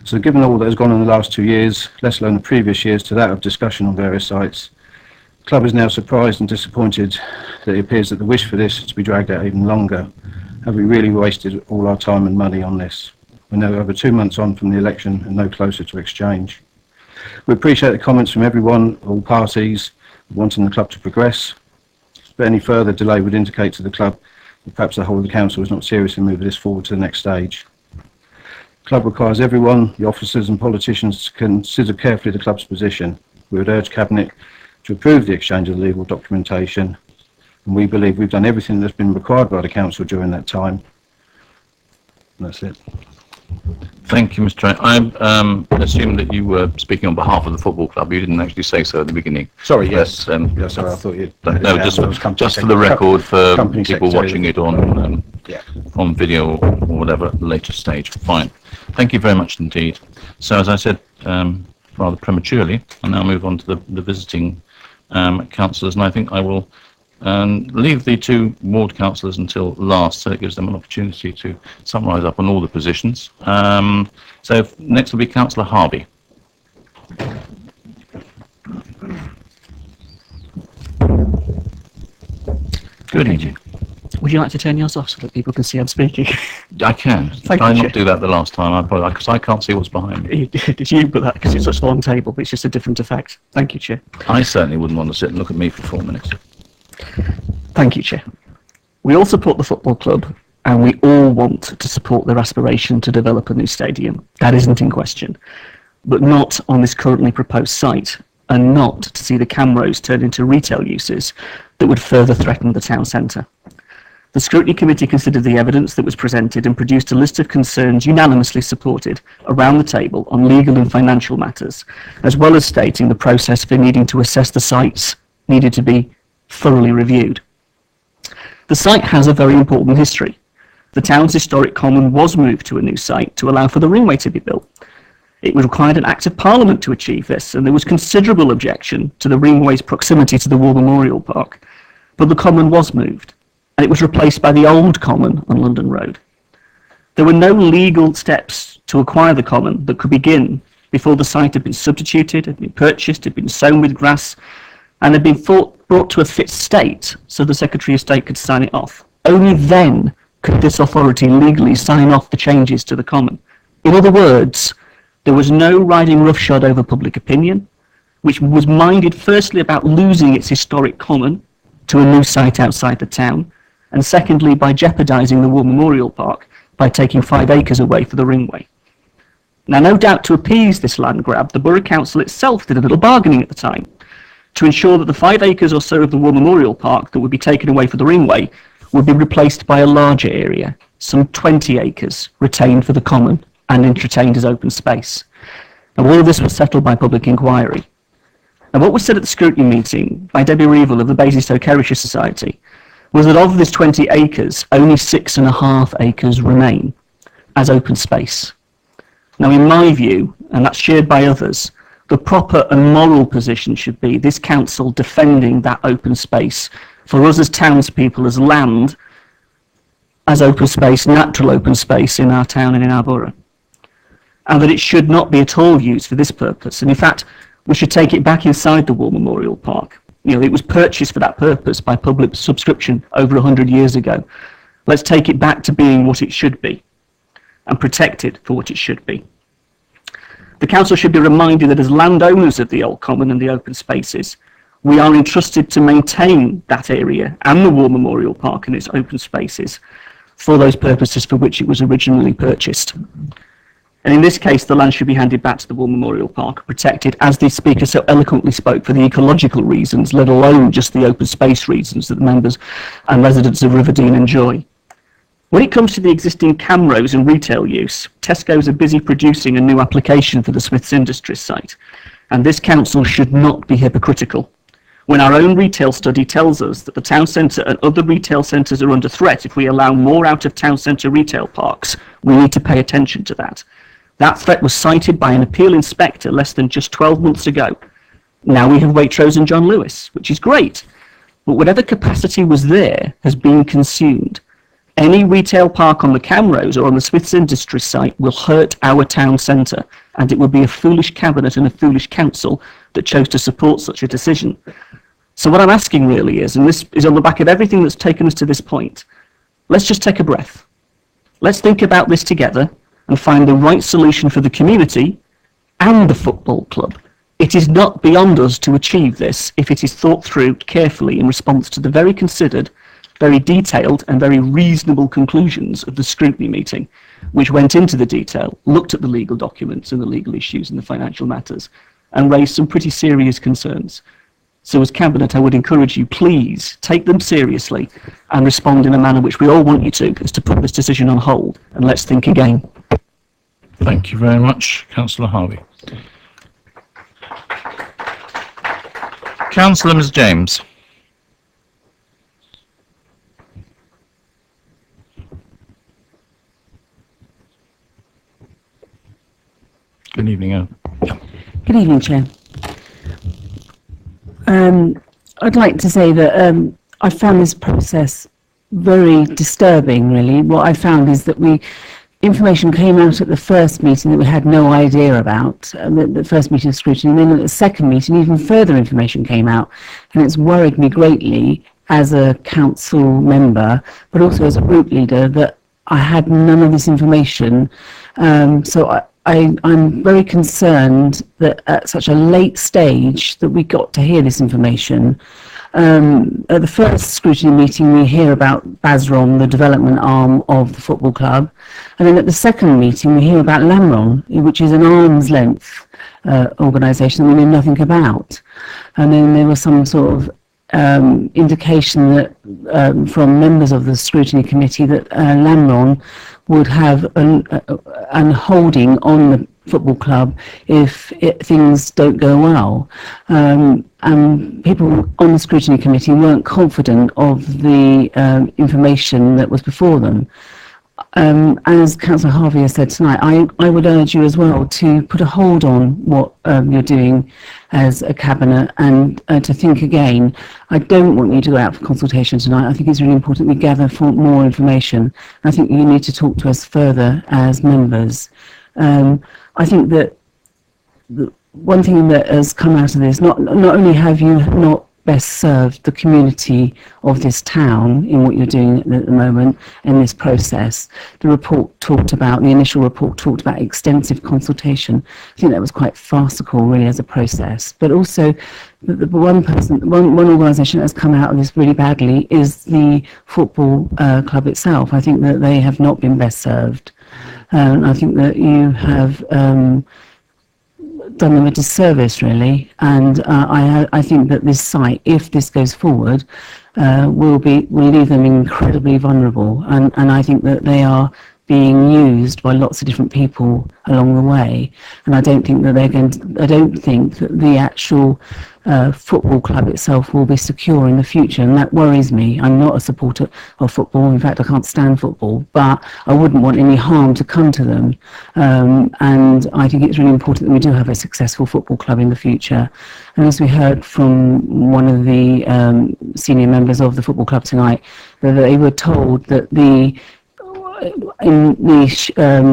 So given all that has gone on in the last 2 years, let alone the previous years to that of discussion on various sites, the club is now surprised and disappointed that it appears that the wish for this is to be dragged out even longer. Have we really wasted all our time and money on this? We're now over 2 months on from the election and no closer to exchange. We appreciate the comments from everyone, all parties, wanting the club to progress, but any further delay would indicate to the club that perhaps the whole of the council is not seriously moving this forward to the next stage. The club requires everyone, the officers and politicians, to consider carefully the club's position. We would urge Cabinet to approve the exchange of the legal documentation, and we believe we've done everything that's been required by the council during that time. And that's it. Thank you, Mr. Chair. I assume that you were speaking on behalf of the football club. You didn't actually say so at the beginning. Sorry, yes. Yes, Sorry, I thought you... no, just for the record, for people watching it on on video or whatever at a later stage. Fine. Thank you very much indeed. So, as I said rather prematurely, I'll now move on to the visiting councillors, and I think I will leave the 2 ward councillors until last, so it gives them an opportunity to summarise up on all the positions. So next will be Councillor Harvey. Good evening. Would you like to turn yours off so that people can see I'm speaking? I can. Thank I you, not do that the last time, I apologise, because I can't see what's behind me. Did you put that because it's such a long table, but it's just a different effect. Thank you, Chair. I certainly wouldn't want to sit and look at me for 4 minutes. Thank you, Chair. We all support the football club, and we all want to support their aspiration to develop a new stadium. That isn't in question, but not on this currently proposed site, and not to see the Camrose turned into retail uses that would further threaten the town centre. The Scrutiny Committee considered the evidence that was presented and produced a list of concerns unanimously supported around the table on legal and financial matters, as well as stating the process for needing to assess the sites needed to be thoroughly reviewed. The site has a very important history. The town's historic common was moved to a new site to allow for the ringway to be built. It required an Act of Parliament to achieve this, and there was considerable objection to the ringway's proximity to the War Memorial Park, but the common was moved, and it was replaced by the old common on London Road. There were no legal steps to acquire the common that could begin before the site had been substituted, had been purchased, had been sown with grass, and had been brought to a fit state so the Secretary of State could sign it off. Only then could this authority legally sign off the changes to the common. In other words, there was no riding roughshod over public opinion, which was minded firstly about losing its historic common to a new site outside the town, and secondly by jeopardising the War Memorial Park by taking 5 acres away for the ringway. Now, no doubt to appease this land grab, the Borough Council itself did a little bargaining at the time to ensure that the 5 acres or so of the War Memorial Park that would be taken away for the ringway would be replaced by a larger area, some 20 acres, retained for the common and entertained as open space. And all of this was settled by public inquiry. And what was said at the scrutiny meeting by Debbie Reevell of the Basingstoke Heritage Society was that of this 20 acres, only 6.5 acres remain as open space. Now, in my view, and that's shared by others, the proper and moral position should be this council defending that open space for us as townspeople, as land, as open space, natural open space in our town and in our borough. And that it should not be at all used for this purpose. And in fact, we should take it back inside the War Memorial Park. You know, it was purchased for that purpose by public subscription over 100 years ago. Let's take it back to being what it should be and protect it for what it should be. The council should be reminded that as landowners of the Old Common and the open spaces, we are entrusted to maintain that area and the War Memorial Park and its open spaces for those purposes for which it was originally purchased. And in this case, the land should be handed back to the War Memorial Park, protected, as the speaker so eloquently spoke, for the ecological reasons, let alone just the open space reasons that the members and residents of Riverdene enjoy. When it comes to the existing CAMROs and retail use, Tesco's are busy producing a new application for the Smiths Industries site, and this council should not be hypocritical. When our own retail study tells us that the town centre and other retail centres are under threat if we allow more out-of-town centre retail parks, we need to pay attention to that. That threat was cited by an appeal inspector less than just 12 months ago. Now we have Waitrose and John Lewis, which is great, but whatever capacity was there has been consumed. Any retail park on the CAMROs or on the Smiths Industries site will hurt our town centre, and it would be a foolish cabinet and a foolish council that chose to support such a decision. So what I'm asking really is, and this is on the back of everything that's taken us to this point, let's just take a breath. Let's think about this together and find the right solution for the community and the football club. It is not beyond us to achieve this if it is thought through carefully in response to the very considered, very detailed and very reasonable conclusions of the scrutiny meeting, which went into the detail, looked at the legal documents and the legal issues and the financial matters, and raised some pretty serious concerns. So as Cabinet, I would encourage you, please take them seriously and respond in a manner which we all want you to, is to put this decision on hold, and let's think again. Thank you very much, Councillor Harvey. Councillor Ms James. Good evening. Good evening, Chair. I'd like to say that I found this process very disturbing, really. What I found is that information came out at the first meeting that we had no idea about, the first meeting of scrutiny, and then at the second meeting even further information came out, and it's worried me greatly as a council member, but also as a group leader, that I had none of this information. So I'm very concerned that at such a late stage that we got to hear this information. At the first scrutiny meeting we hear about BASRON, the development arm of the football club, and then at the second meeting we hear about LAMRON, which is an arm's length organisation that we know nothing about. And then there was some sort of indication that from members of the scrutiny committee that LAMRON would have an holding on the football club if things don't go well. And people on the scrutiny committee weren't confident of the information that was before them. As Councillor Harvey has said tonight, I would urge you as well to put a hold on what you're doing as a cabinet and to think again. I don't want you to go out for consultation tonight. I think it's really important we gather for more information. I think you need to talk to us further as members. I think that the one thing that has come out of this, not only have you not best served the community of this town in what you're doing at the moment in this process. The initial report talked about extensive consultation. I think that was quite farcical really as a process, but also one organisation that has come out of this really badly is the football club itself. I think that they have not been best served. I think that you have done them a disservice, really, and I think that this site, if this goes forward, will leave them incredibly vulnerable, and I think that they are being used by lots of different people along the way, and I don't think that the actual football club itself will be secure in the future, and that worries me. I'm not a supporter of football. In fact, I can't stand football, but I wouldn't want any harm to come to them. And I think it's really important that we do have a successful football club in the future. And as we heard from one of the senior members of the football club tonight, that they were told that in the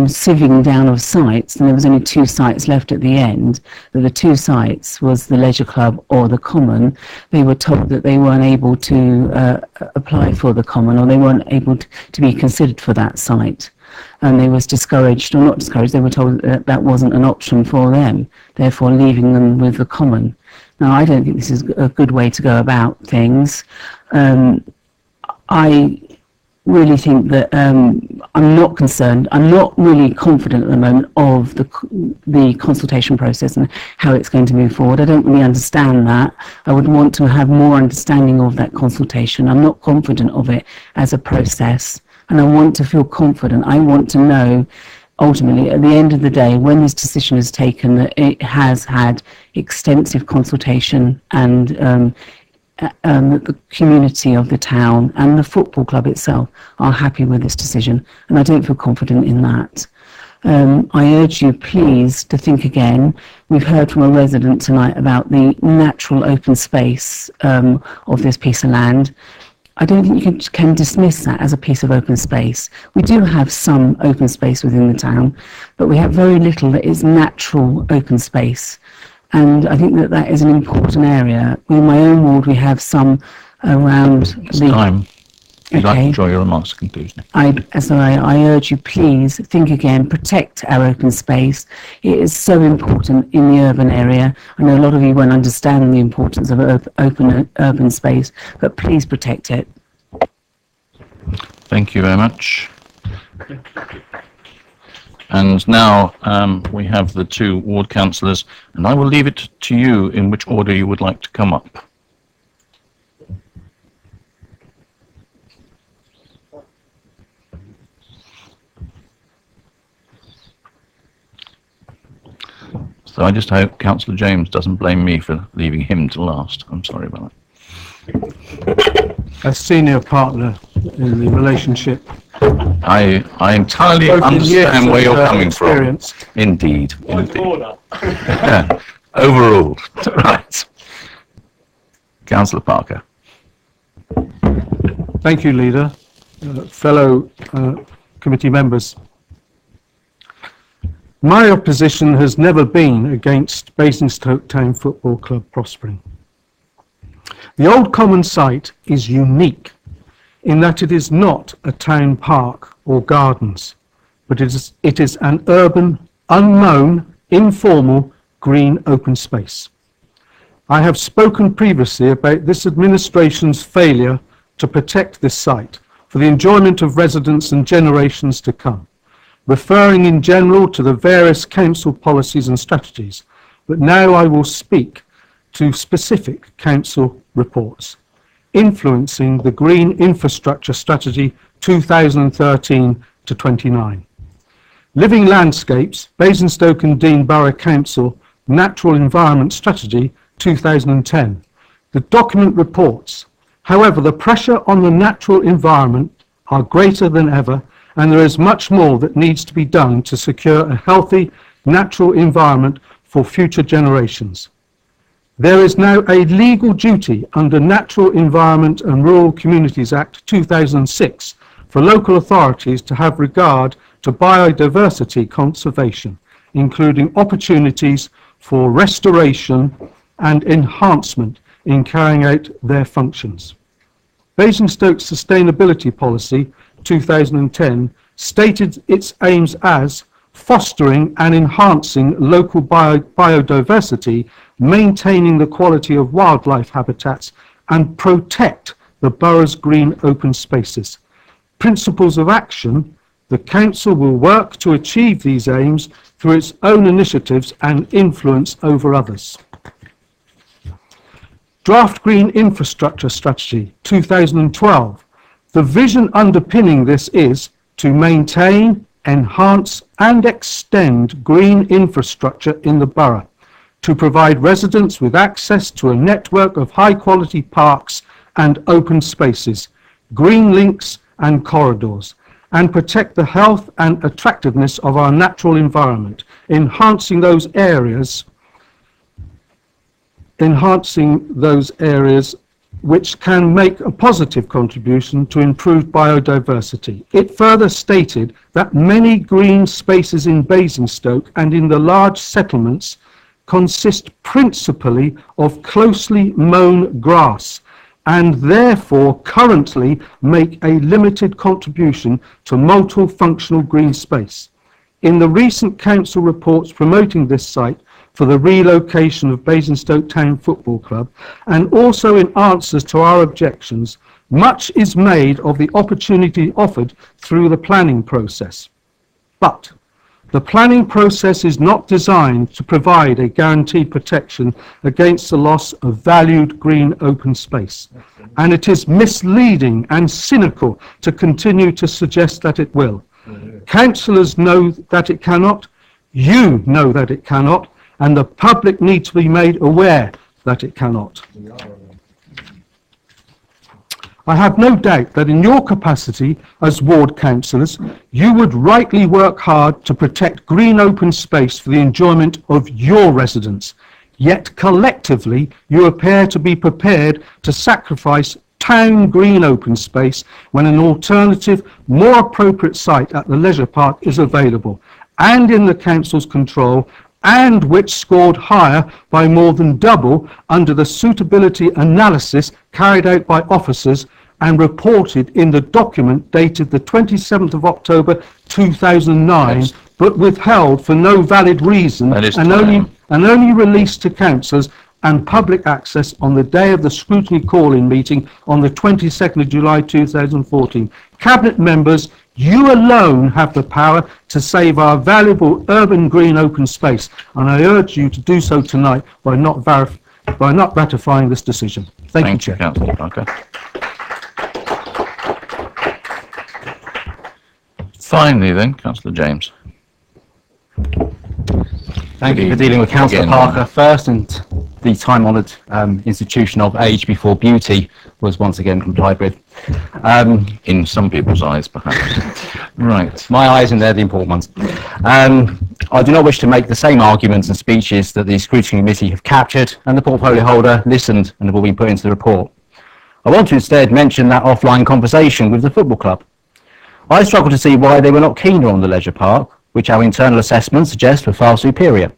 sieving down of sites, and there was only 2 sites left at the end, that the 2 sites was the leisure club or the common. They were told that they weren't able to apply for the common, or they weren't able to be considered for that site. And they was discouraged, or not discouraged, they were told that that wasn't an option for them, therefore leaving them with the common. Now, I don't think this is a good way to go about things. I really think that I'm not concerned, I'm not really confident at the moment of the consultation process and how it's going to move forward. I don't really understand that. I would want to have more understanding of that consultation. I'm not confident of it as a process, and I want to feel confident. I want to know ultimately at the end of the day, when this decision is taken, that it has had extensive consultation, and that the community of the town and the football club itself are happy with this decision, and I don't feel confident in that. I urge you please to think again. We've heard from a resident tonight about the natural open space of this piece of land. I don't think you can dismiss that as a piece of open space. We do have some open space within the town, but we have very little that is natural open space. And I think that that is an important area. In my own ward, we have some around It's time. You'd like to Okay. draw your remarks to conclusion. So I urge you, please think again, protect our open space. It is so important in the urban area. I know a lot of you won't understand the importance of open urban space, but please protect it. Thank you very much. And now we have the 2 ward councillors, and I will leave it to you in which order you would like to come up. So I just hope Councillor James doesn't blame me for leaving him to last. I'm sorry about that. As senior partner in the relationship, I entirely both in years understand where and, you're coming from. experience. Indeed. Indeed. Yeah, overruled. Right. Councillor Parker. Thank you, Leader. Fellow committee members. My opposition has never been against Basingstoke Town Football Club prospering. The Old Common site is unique in that it is not a town park or gardens, but it is an urban, unmown, informal, green open space. I have spoken previously about this administration's failure to protect this site for the enjoyment of residents and generations to come, referring in general to the various council policies and strategies, but now I will speak to specific council reports influencing the Green Infrastructure Strategy 2013 to 29. Living Landscapes, Basingstoke and Deane Borough Council Natural Environment Strategy 2010. The document reports, however, the pressure on the natural environment are greater than ever, and there is much more that needs to be done to secure a healthy natural environment for future generations. There is now a legal duty under Natural Environment and Rural Communities Act 2006 for local authorities to have regard to biodiversity conservation, including opportunities for restoration and enhancement in carrying out their functions. Basingstoke's Sustainability Policy 2010 stated its aims as fostering and enhancing local biodiversity, maintaining the quality of wildlife habitats, and protect the borough's green open spaces. Principles of action: the council will work to achieve these aims through its own initiatives and influence over others. Draft Green Infrastructure Strategy 2012. The vision underpinning this is to maintain, enhance and extend green infrastructure in the borough, to provide residents with access to a network of high-quality parks and open spaces, green links and corridors, and protect the health and attractiveness of our natural environment, enhancing those areas which can make a positive contribution to improved biodiversity. It further stated that many green spaces in Basingstoke and in the large settlements consist principally of closely mown grass and therefore currently make a limited contribution to multifunctional green space. In the recent council reports promoting this site for the relocation of Basingstoke Town Football Club, and also in answers to our objections, much is made of the opportunity offered through the planning process. But the planning process is not designed to provide a guaranteed protection against the loss of valued green open space, and it is misleading and cynical to continue to suggest that it will. Councillors know that it cannot, you know that it cannot, and the public need to be made aware that it cannot. I have no doubt that in your capacity as ward councillors, you would rightly work hard to protect green open space for the enjoyment of your residents, yet collectively you appear to be prepared to sacrifice town green open space when an alternative, more appropriate site at the leisure park is available and in the council's control, and which scored higher by more than double under the suitability analysis carried out by officers and reported in the document dated the 27th of October 2009, yes, but withheld for no valid reason and only released to councillors and public access on the day of the scrutiny call-in meeting on the 22nd of July 2014. Cabinet members, you alone have the power to save our valuable urban green open space, and I urge you to do so tonight by not ratifying this decision. Thank you, Chair. Councillor Parker. Finally then, Councillor James. Thank you for dealing with Councillor Parker first, and the time-honoured institution of age before beauty was once again complied with. In some people's eyes, perhaps. Right. My eyes, and they're the important ones. I do not wish to make the same arguments and speeches that the scrutiny committee have captured and the portfolio holder listened and have all been put into the report. I want to instead mention that offline conversation with the football club. I struggle to see why they were not keener on the leisure park, which our internal assessments suggest were far superior,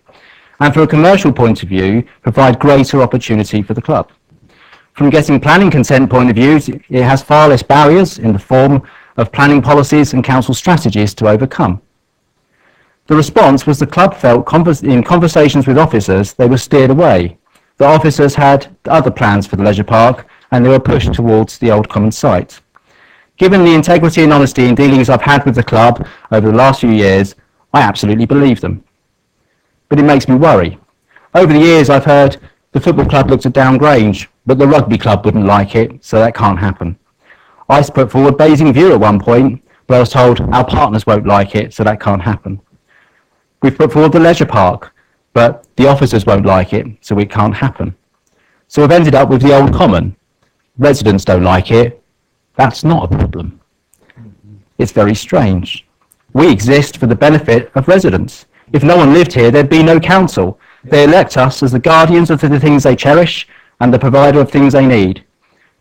and from a commercial point of view, provide greater opportunity for the club. From getting planning consent point of view, it has far less barriers in the form of planning policies and council strategies to overcome. The response was the club felt in conversations with officers they were steered away. The officers had other plans for the leisure park and they were pushed towards the old common site. Given the integrity and honesty in dealings I've had with the club over the last few years, I absolutely believe them. But it makes me worry. Over the years I've heard the football club looked at Downgrange, but the rugby club wouldn't like it, so that can't happen. I put forward Basingview at one point, but I was told our partners won't like it, so that can't happen. We've put forward the leisure park, but the officers won't like it, so it can't happen. So we've ended up with the old common. Residents don't like it. That's not a problem. It's very strange. We exist for the benefit of residents. If no one lived here, there'd be no council. They elect us as the guardians of the things they cherish and the provider of things they need.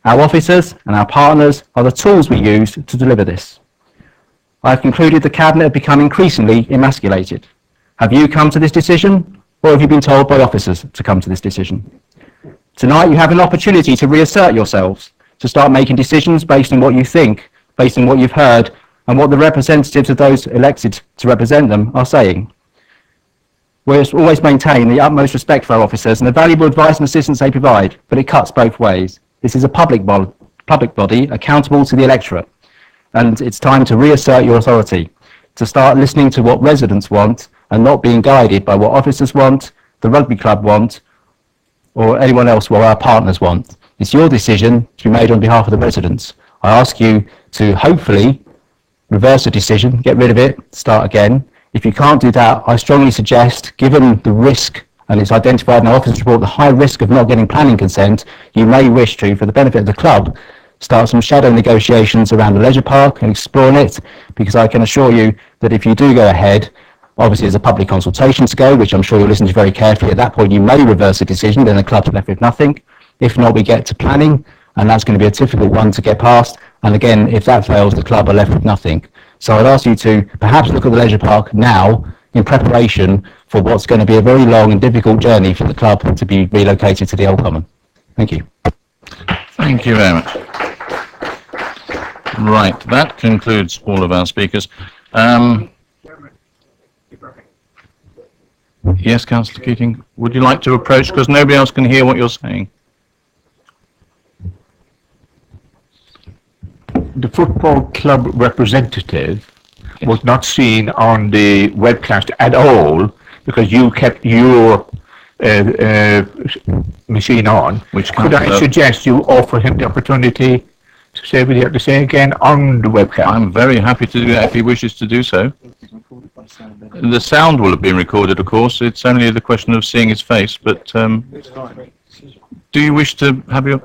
Our officers and our partners are the tools we use to deliver this. I have concluded the Cabinet have become increasingly emasculated. Have you come to this decision, or have you been told by officers to come to this decision? Tonight you have an opportunity to reassert yourselves, to start making decisions based on what you think, based on what you've heard, and what the representatives of those elected to represent them are saying. We always maintain the utmost respect for our officers and the valuable advice and assistance they provide, but it cuts both ways. This is a public body accountable to the electorate, and it's time to reassert your authority, to start listening to what residents want and not being guided by what officers want, the rugby club want, or anyone else or our partners want. It's your decision to be made on behalf of the residents. I ask you to hopefully reverse the decision, get rid of it, start again. If you can't do that, I strongly suggest, given the risk, and it's identified in our officer's report, the high risk of not getting planning consent, you may wish to, for the benefit of the club, start some shadow negotiations around the leisure park and exploring it, because I can assure you that if you do go ahead, obviously there's a public consultation to go, which I'm sure you'll listen to very carefully. At that point, you may reverse the decision, then the club's left with nothing. If not, we get to planning. and that's going to be a difficult one to get past. And again, if that fails, the club are left with nothing. So I'd ask you to perhaps look at the leisure park now in preparation for what's going to be a very long and difficult journey for the club to be relocated to the Old Common. Thank you. Thank you very much. Right, that concludes all of our speakers. Yes, Councillor Keating, would you like to approach, because nobody else can hear what you're saying? The football club representative was not seen on the webcast at all because you kept your machine on. Could I suggest you offer him the opportunity to say what he had to say again on the webcast? I'm very happy to do that if he wishes to do so. The sound will have been recorded, of course. It's only the question of seeing his face, but do you wish to have your...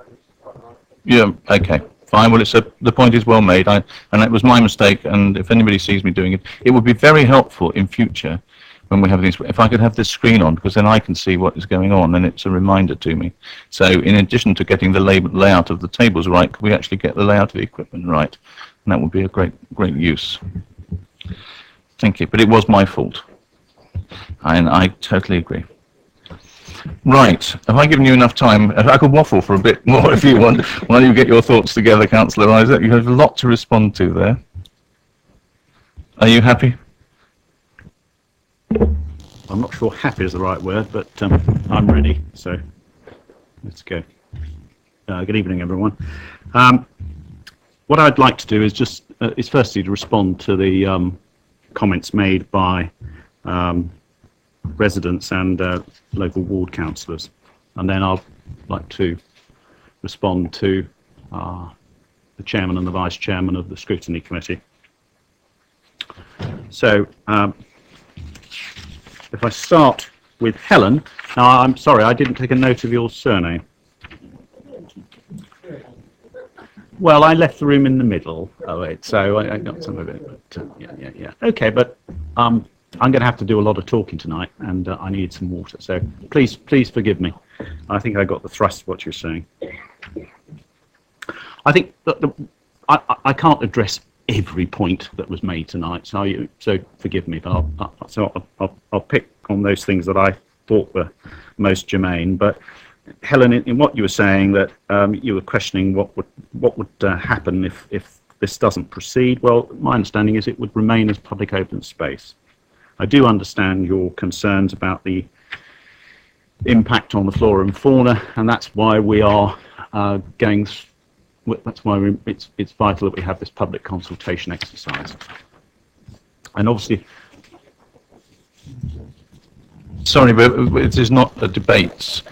Yeah, okay. Fine, well, the point is well made, and it was my mistake, and if anybody sees me doing it, it would be very helpful in future when we have these, if I could have this screen on, because then I can see what is going on, and it's a reminder to me. So in addition to getting the layout of the tables right, could we actually get the layout of the equipment right? And that would be a great use. Thank you, but it was my fault, and I totally agree. Right, have I given you enough time? I could waffle for a bit more if you want, while you get your thoughts together, Councillor Isaac. You have a lot to respond to there. Are you happy? I'm not sure happy is the right word, but I'm ready, so let's go. Good evening, everyone. What I'd like to do is just, is firstly to respond to the comments made by residents and local ward councillors, and then I'd like to respond to the chairman and the vice chairman of the scrutiny committee. So if I start with Helen, now I'm sorry I didn't take a note of your surname. Well, I left the room in the middle of it, so I got some of it, but yeah. Okay, but I'm going to have to do a lot of talking tonight, and I need some water, so please forgive me. I think I got the thrust of what you're saying. I think that I can't address every point that was made tonight, so forgive me, but I'll pick on those things that I thought were most germane. But Helen, in what you were saying, that you were questioning what would happen if this doesn't proceed. Well, my understanding is it would remain as public open space. I do understand your concerns about the impact on the flora and fauna, and that's why we are that's why it's vital that we have this public consultation exercise. And obviously, sorry, but it is not a debate.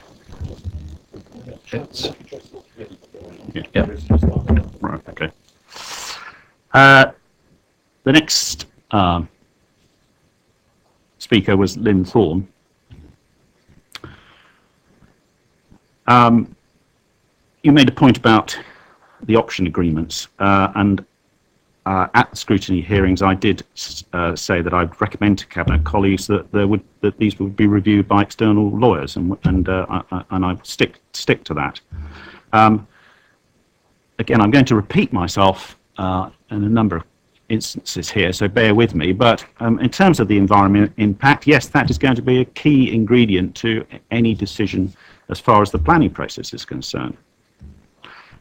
It's yeah. Right. Okay. The next speaker was Lynn Thorne. You made a point about the option agreements, and at the scrutiny hearings, I did say that I'd recommend to Cabinet colleagues that these would be reviewed by external lawyers, and I stick to that. Again, I'm going to repeat myself in a number of instances here, so bear with me. But in terms of the environmental impact, yes, that is going to be a key ingredient to any decision as far as the planning process is concerned.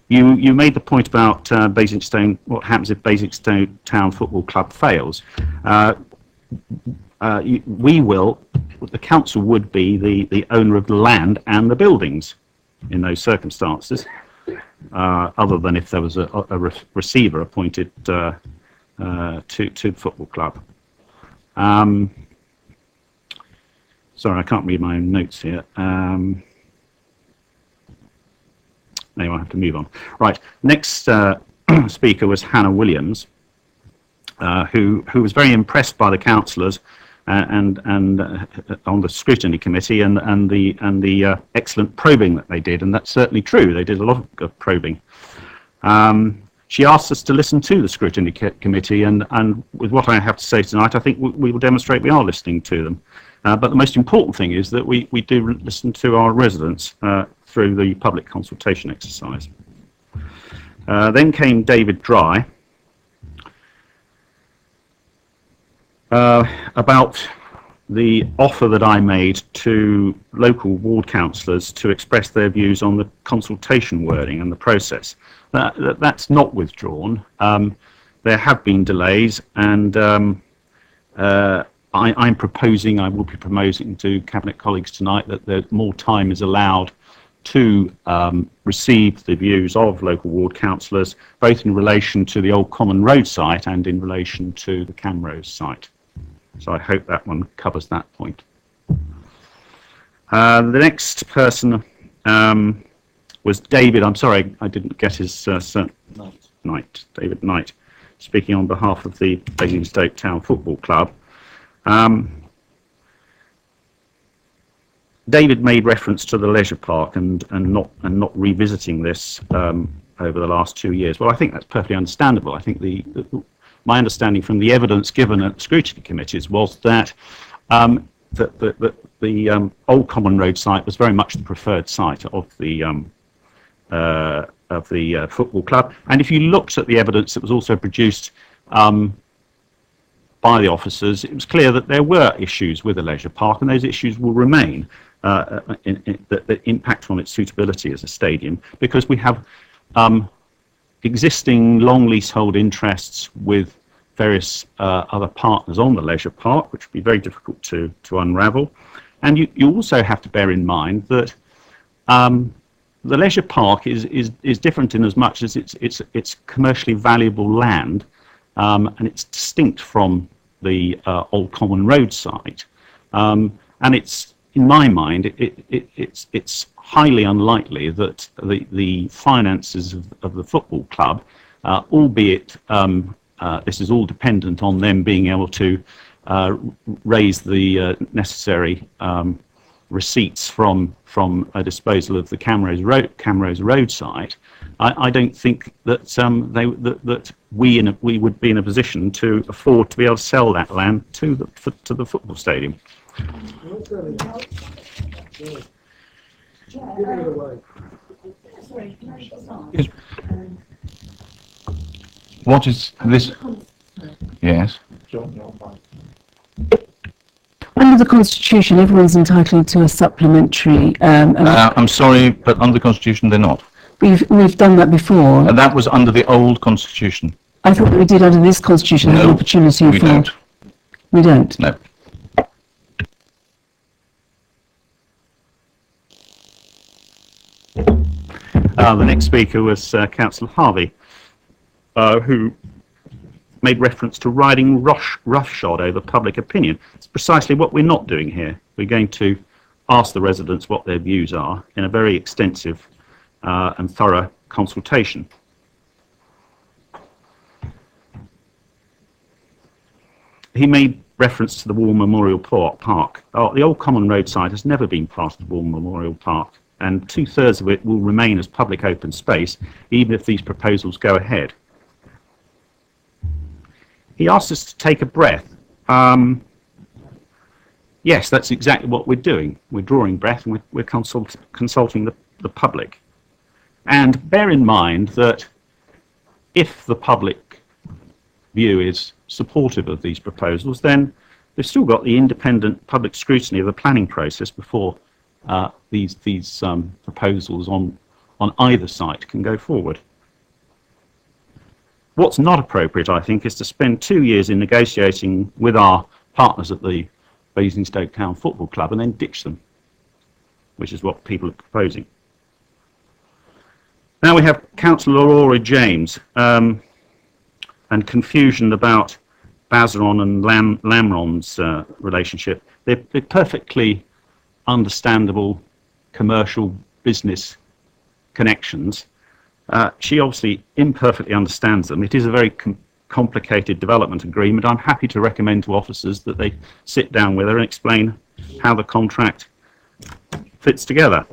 You made the point about Basingstoke, what happens if Basingstoke Town Football Club fails. The council would be the owner of the land and the buildings in those circumstances, other than if there was a receiver appointed to the football club. Sorry, I can't read my own notes here. Anyway, I have to move on. Right, next speaker was Hannah Williams, who was very impressed by the councillors and on the scrutiny committee and the excellent probing that they did, and that's certainly true. They did a lot of probing. She asked us to listen to the scrutiny committee, and with what I have to say tonight, I think we will demonstrate we are listening to them. But the most important thing is that we do listen to our residents through the public consultation exercise. Then came David Dry about the offer that I made to local ward councillors to express their views on the consultation wording and the process. That's not withdrawn. There have been delays, and I will be proposing to Cabinet colleagues tonight that more time is allowed to receive the views of local ward councillors, both in relation to the Old Common Road site and in relation to the Camrose site. So I hope that one covers that point. The next person was David. I'm sorry, I didn't get his Knight. David Knight, speaking on behalf of the Basingstoke Town Football Club. David made reference to the leisure park and not revisiting this over the last 2 years. Well, I think that's perfectly understandable. I think my understanding from the evidence given at scrutiny committees was that the Old Common Road site was very much the preferred site of the football club. And if you looked at the evidence that was also produced by the officers, it was clear that there were issues with the leisure park, and those issues will remain that impact on its suitability as a stadium, because we have existing long leasehold interests with various other partners on the leisure park, which would be very difficult to unravel. And you also have to bear in mind that the leisure park is different in as much as it's commercially valuable land, and it's distinct from the Old Common Road site. And it's, in my mind, it's highly unlikely that the finances of the football club, albeit this is all dependent on them being able to raise the necessary receipts from a disposal of the Camrose Road site. I don't think that that we would be in a position to afford to be able to sell that land to the football stadium. What is this? Yes. Under the Constitution, everyone's entitled to a supplementary. I'm sorry, but under the Constitution they're not. We've done that before. And that was under the old Constitution. I thought we did under this Constitution. No, an opportunity we for. Don't. We don't. No. The next speaker was Councillor Harvey, who made reference to riding roughshod over public opinion. It's precisely what we're not doing here. We're going to ask the residents what their views are in a very extensive and thorough consultation. He made reference to the War Memorial Park. The Old Common Road site has never been part of the War Memorial Park, and 2/3 of it will remain as public open space, even if these proposals go ahead. He asked us to take a breath. Yes, that's exactly what we're doing. We're drawing breath, and we're consulting the public. And bear in mind that if the public view is supportive of these proposals, then they've still got the independent public scrutiny of the planning process before these proposals on either site can go forward. What's not appropriate, I think, is to spend 2 years in negotiating with our partners at the Basingstoke Town Football Club and then ditch them, which is what people are proposing. Now we have Councillor Aurora James and confusion about Bazeron and Lamron's relationship. They're perfectly understandable commercial business connections. She obviously imperfectly understands them. It is a very complicated development agreement. I'm happy to recommend to officers that they sit down with her and explain how the contract fits together.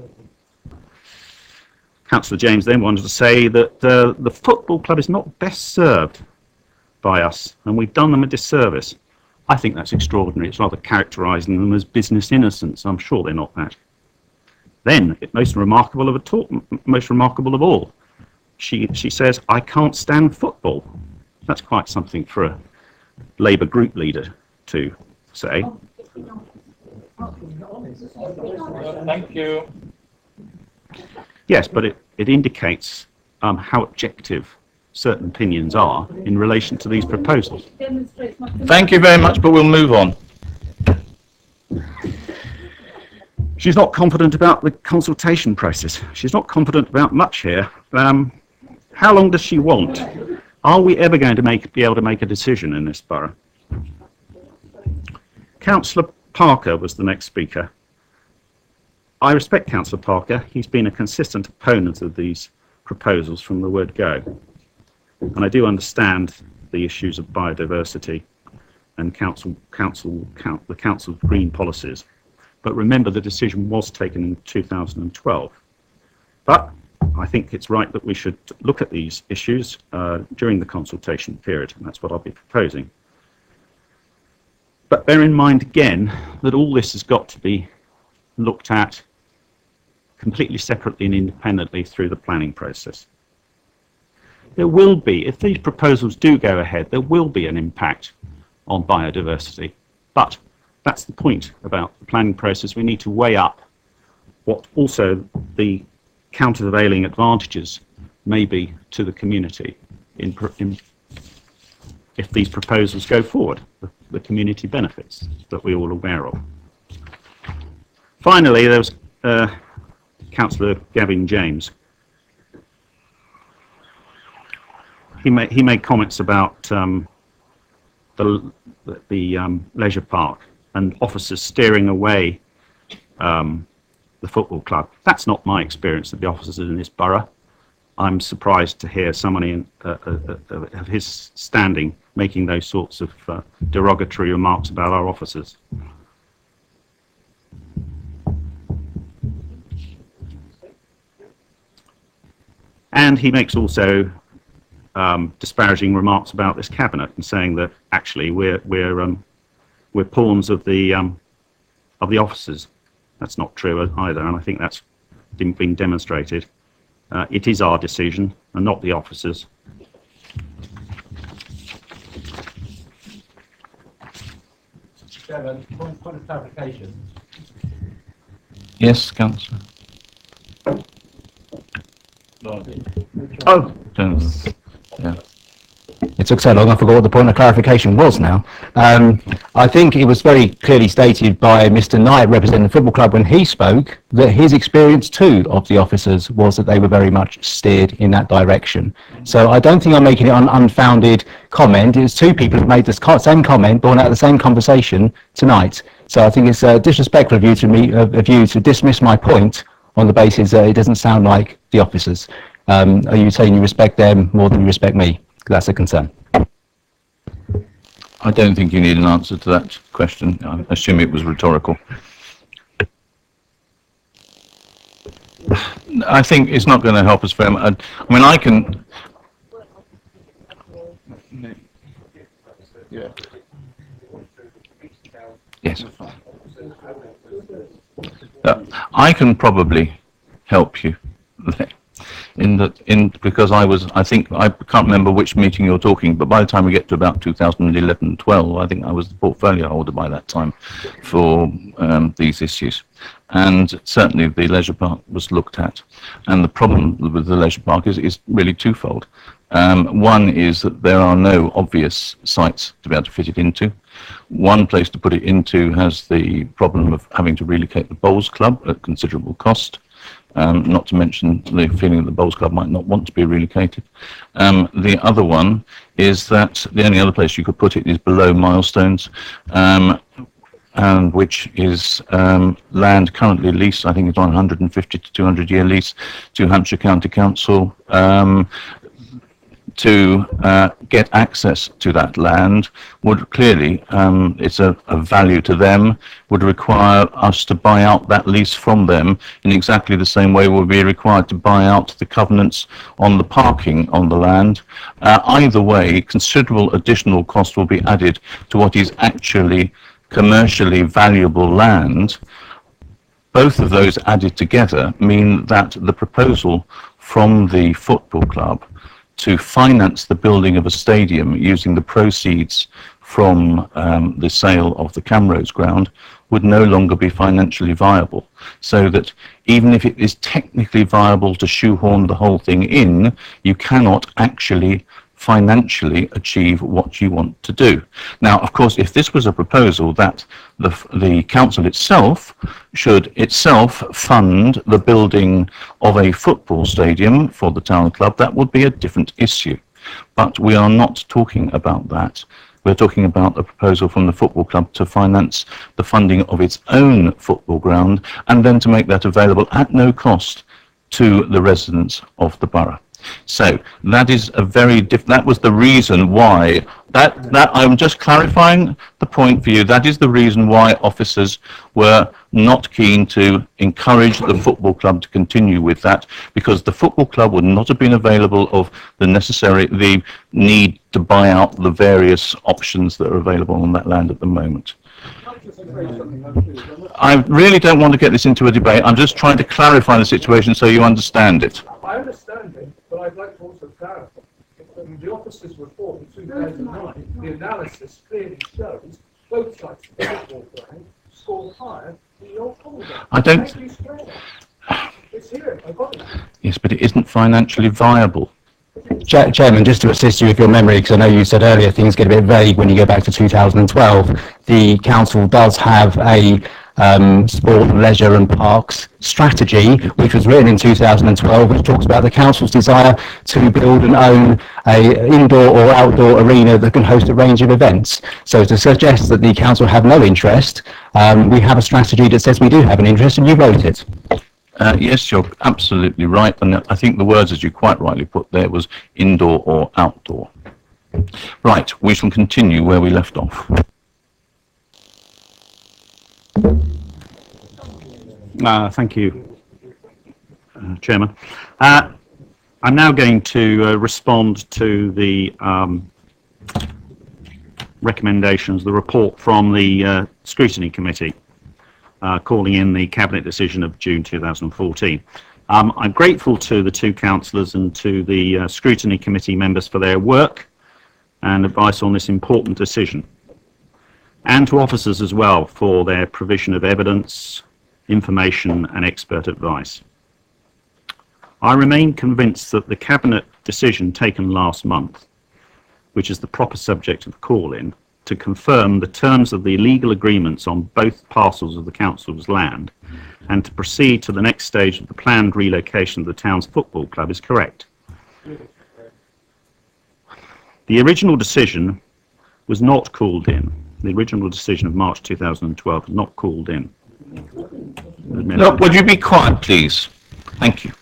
Councillor James then wanted to say that the football club is not best served by us, and we've done them a disservice. I think that's extraordinary. It's rather characterising them as business innocents. I'm sure they're not that. Then, most remarkable of all, she says, "I can't stand football." That's quite something for a Labour group leader to say. Thank you. Yes, but it indicates how objective certain opinions are in relation to these proposals. Thank you very much, but we'll move on. She's not confident about the consultation process. She's not confident about much here. How long does she want? Are we ever going to be able to make a decision in this borough? Councillor Parker was the next speaker. I respect Councillor Parker. He's been a consistent opponent of these proposals from the word go. And I do understand the issues of biodiversity and the council's green policies. But remember, the decision was taken in 2012. But I think it's right that we should look at these issues during the consultation period, and that's what I'll be proposing. But bear in mind again that all this has got to be looked at completely separately and independently through the planning process. There will be, if these proposals do go ahead, there will be an impact on biodiversity. But that's the point about the planning process. We need to weigh up what also the countervailing advantages may be to the community if these proposals go forward, the community benefits that we're all aware of. Finally, there was Councillor Gavin James. He made comments about the leisure park and officers steering away the football club. That's not my experience of the officers in this borough. I'm surprised to hear somebody of his standing making those sorts of derogatory remarks about our officers. And he makes also disparaging remarks about this cabinet and saying that actually we're pawns of the officers. That's not true either, and I think that's been demonstrated. It is our decision and not the officers. Chairman, point of clarification. Yes, Councillor. Oh. Yeah. It took so long, I forgot what the point of clarification was now. I think it was very clearly stated by Mr. Knight, representing the football club, when he spoke, that his experience too of the officers was that they were very much steered in that direction. So I don't think I'm making it an unfounded comment. It's two people who made the same comment, born out of the same conversation tonight. So I think it's disrespectful of you to dismiss my point on the basis that it doesn't sound like the officers. Are you saying you respect them more than you respect me? That's a concern. I don't think you need an answer to that question. I assume it was rhetorical. I think it's not going to help us very much. I mean, I can... Yeah. Yes. I can probably help you because I think I can't remember which meeting you're talking, but by the time we get to about 2011-12, I think I was the portfolio holder by that time for these issues, and certainly the leisure park was looked at, and the problem with the leisure park is really twofold. One is that there are no obvious sites to be able to fit it into. One place to put it into has the problem of having to relocate the bowls club at considerable cost. Not to mention the feeling that the bowls club might not want to be relocated. The other one is that the only other place you could put it is below milestones, and which is land currently leased. I think it's on 150 to 200 year lease to Hampshire County Council. To get access to that land would clearly, it's a value to them, would require us to buy out that lease from them in exactly the same way we'll be required to buy out the covenants on the parking on the land. Either way, considerable additional cost will be added to what is actually commercially valuable land. Both of those added together mean that the proposal from the football club to finance the building of a stadium using the proceeds from the sale of the Camrose ground would no longer be financially viable. So that even if it is technically viable to shoehorn the whole thing in, you cannot actually financially achieve what you want to do. Now, of course, if this was a proposal that the council itself should itself fund the building of a football stadium for the town club, that would be a different issue. But we are not talking about that. We're talking about a proposal from the football club to finance the funding of its own football ground and then to make that available at no cost to the residents of the borough. So that is a very that was the reason why that I'm just clarifying the point for you. That is the reason why officers were not keen to encourage the football club to continue with that, because the football club would not have been available of the need to buy out the various options that are available on that land at the moment. I really don't want to get this into a debate. I'm just trying to clarify the situation so you understand it. I understand it, but I'd like to also clarify. In the officers' report in 2009, the analysis clearly shows both sides of the football ground scored higher than the old football ground. I don't... It's here, I've got it. Yes, but it isn't financially viable. Chairman, just to assist you with your memory, because I know you said earlier things get a bit vague when you go back to 2012, the council does have a sport, leisure and parks strategy, which was written in 2012, which talks about the council's desire to build and own a indoor or outdoor arena that can host a range of events. So to suggest that the council have no interest, we have a strategy that says we do have an interest, and you wrote it. Yes, you're absolutely right, and I think the words, as you quite rightly put there, was indoor or outdoor. Right, we shall continue where we left off. Thank you, Chairman. I'm now going to respond to the recommendations, the report from the Scrutiny Committee, calling in the Cabinet decision of June 2014. I'm grateful to the two councillors and to the Scrutiny Committee members for their work and advice on this important decision, and to officers as well for their provision of evidence, information and expert advice. I remain convinced that the Cabinet decision taken last month, which is the proper subject of the call-in, to confirm the terms of the legal agreements on both parcels of the council's land and to proceed to the next stage of the planned relocation of the town's football club is correct. The original decision was not called in. The original decision of March 2012 was not called in. Look, would you be quiet, please? Thank you.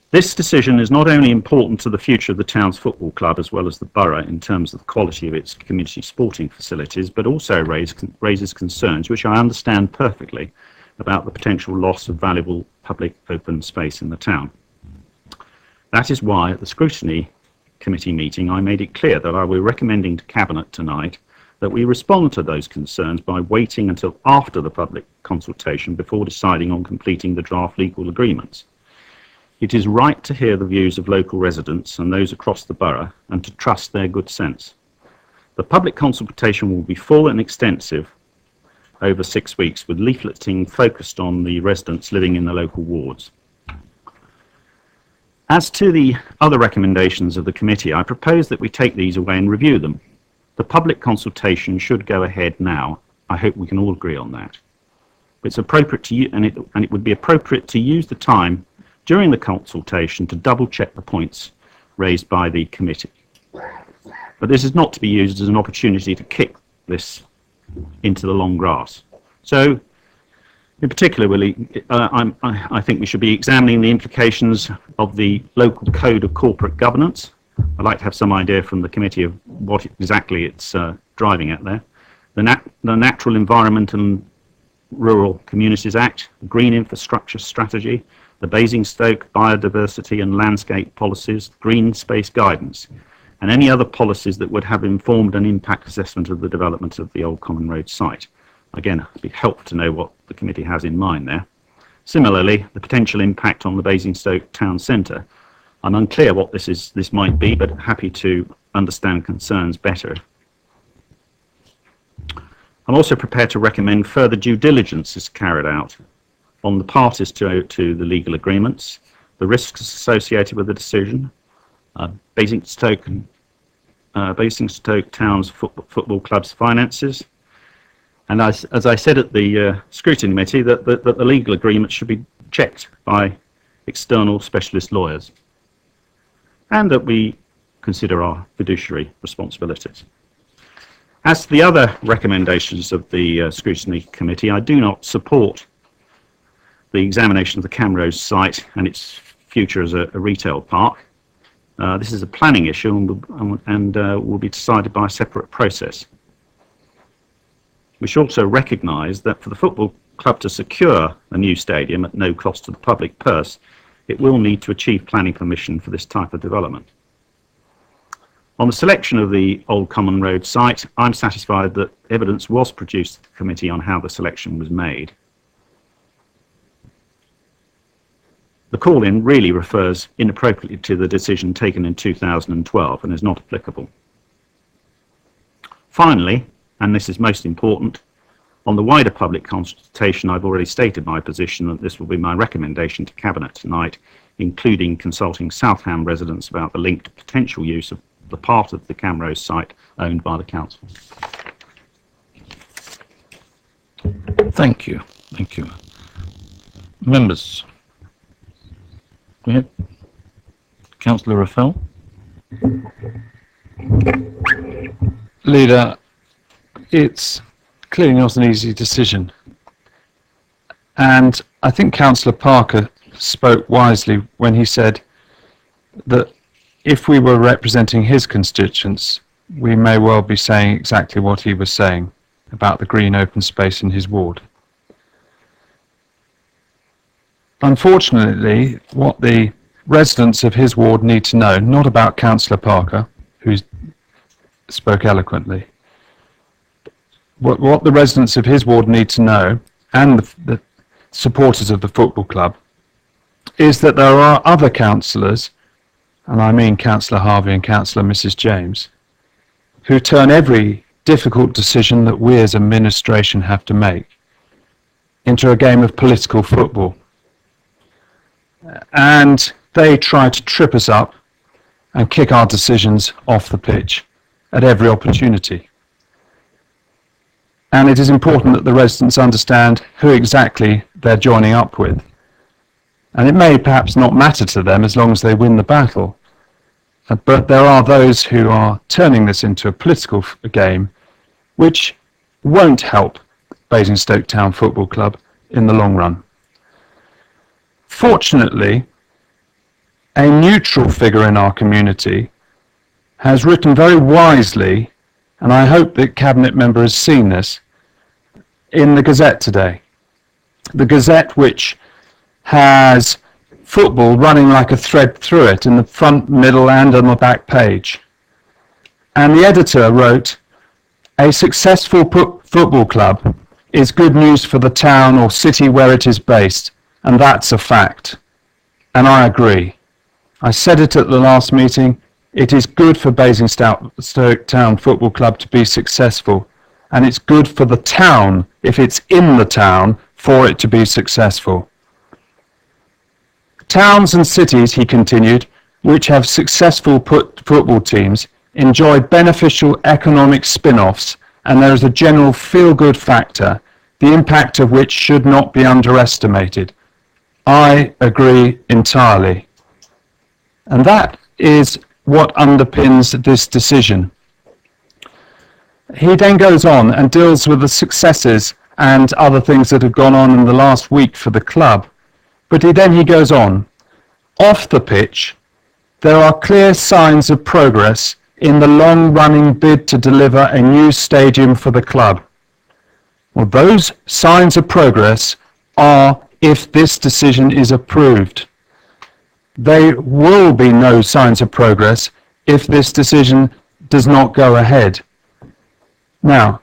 This decision is not only important to the future of the town's football club as well as the borough in terms of the quality of its community sporting facilities, but also raises concerns, which I understand perfectly, about the potential loss of valuable public open space in the town. That is why at the Scrutiny Committee meeting I made it clear that I will be recommending to Cabinet tonight that we respond to those concerns by waiting until after the public consultation before deciding on completing the draft legal agreements. It is right to hear the views of local residents and those across the borough and to trust their good sense. The public consultation will be full and extensive over 6 weeks, with leafleting focused on the residents living in the local wards. As to the other recommendations of the committee, I propose that we take these away and review them. The public consultation should go ahead now. I hope we can all agree on that. It's appropriate to and it would be appropriate to use the time during the consultation to double-check the points raised by the committee. But this is not to be used as an opportunity to kick this into the long grass. So, in particular, Willie, I think we should be examining the implications of the local code of corporate governance. I'd like to have some idea from the committee of what exactly it's driving at there. The Natural Environment and Rural Communities Act, Green Infrastructure Strategy, the Basingstoke Biodiversity and Landscape Policies, Green Space Guidance, and any other policies that would have informed an impact assessment of the development of the Old Common Road site. Again, it'd be helpful to know what the committee has in mind there. Similarly, the potential impact on the Basingstoke town centre. I'm unclear what this might be, but happy to understand concerns better. I'm also prepared to recommend further due diligence is carried out on the parties to the legal agreements, the risks associated with the decision, Basingstoke Town's football club's finances, and as I said at the scrutiny committee, that the legal agreement should be checked by external specialist lawyers, and that we consider our fiduciary responsibilities. As to the other recommendations of the scrutiny committee, I do not support the examination of the Camrose site and its future as a retail park. This is a planning issue and will be decided by a separate process. We should also recognise that for the football club to secure a new stadium at no cost to the public purse, it will need to achieve planning permission for this type of development. On the selection of the Old Common Road site, I'm satisfied that evidence was produced to the committee on how the selection was made. The call-in really refers inappropriately to the decision taken in 2012 and is not applicable. Finally, and this is most important, on the wider public consultation, I've already stated my position that this will be my recommendation to Cabinet tonight, including consulting Southam residents about the linked potential use of the part of the Camrose site owned by the council. Thank you. Thank you. Members. We have Councillor Raffel. Leader, it's clearly not an easy decision. And I think Councillor Parker spoke wisely when he said that if we were representing his constituents, we may well be saying exactly what he was saying about the green open space in his ward. Unfortunately, what the residents of his ward need to know, not about Councillor Parker, who spoke eloquently, what the residents of his ward need to know, and the supporters of the football club, is that there are other councillors, and I mean Councillor Harvey and Councillor Mrs. James, who turn every difficult decision that we as administration have to make into a game of political football. And they try to trip us up and kick our decisions off the pitch at every opportunity. And it is important that the residents understand who exactly they're joining up with. And it may perhaps not matter to them as long as they win the battle. But there are those who are turning this into a political game, which won't help Basingstoke Town Football Club in the long run. Fortunately, a neutral figure in our community has written very wisely, and I hope that Cabinet member has seen this, in the Gazette today. The Gazette, which has football running like a thread through it in the front, middle and on the back page. And the editor wrote, "A successful football club is good news for the town or city where it is based, and that's a fact." And I agree. I said it at the last meeting, it is good for Basingstoke Town Football Club to be successful, and it's good for the town, if it's in the town, for it to be successful. Towns and cities, he continued, which have successful football teams enjoy beneficial economic spin-offs, and there is a general feel-good factor, the impact of which should not be underestimated. I agree entirely. And that is what underpins this decision. He then goes on and deals with the successes and other things that have gone on in the last week for the club. But he goes on. Off the pitch, there are clear signs of progress in the long-running bid to deliver a new stadium for the club. Well, those signs of progress are if this decision is approved. There will be no signs of progress if this decision does not go ahead. Now,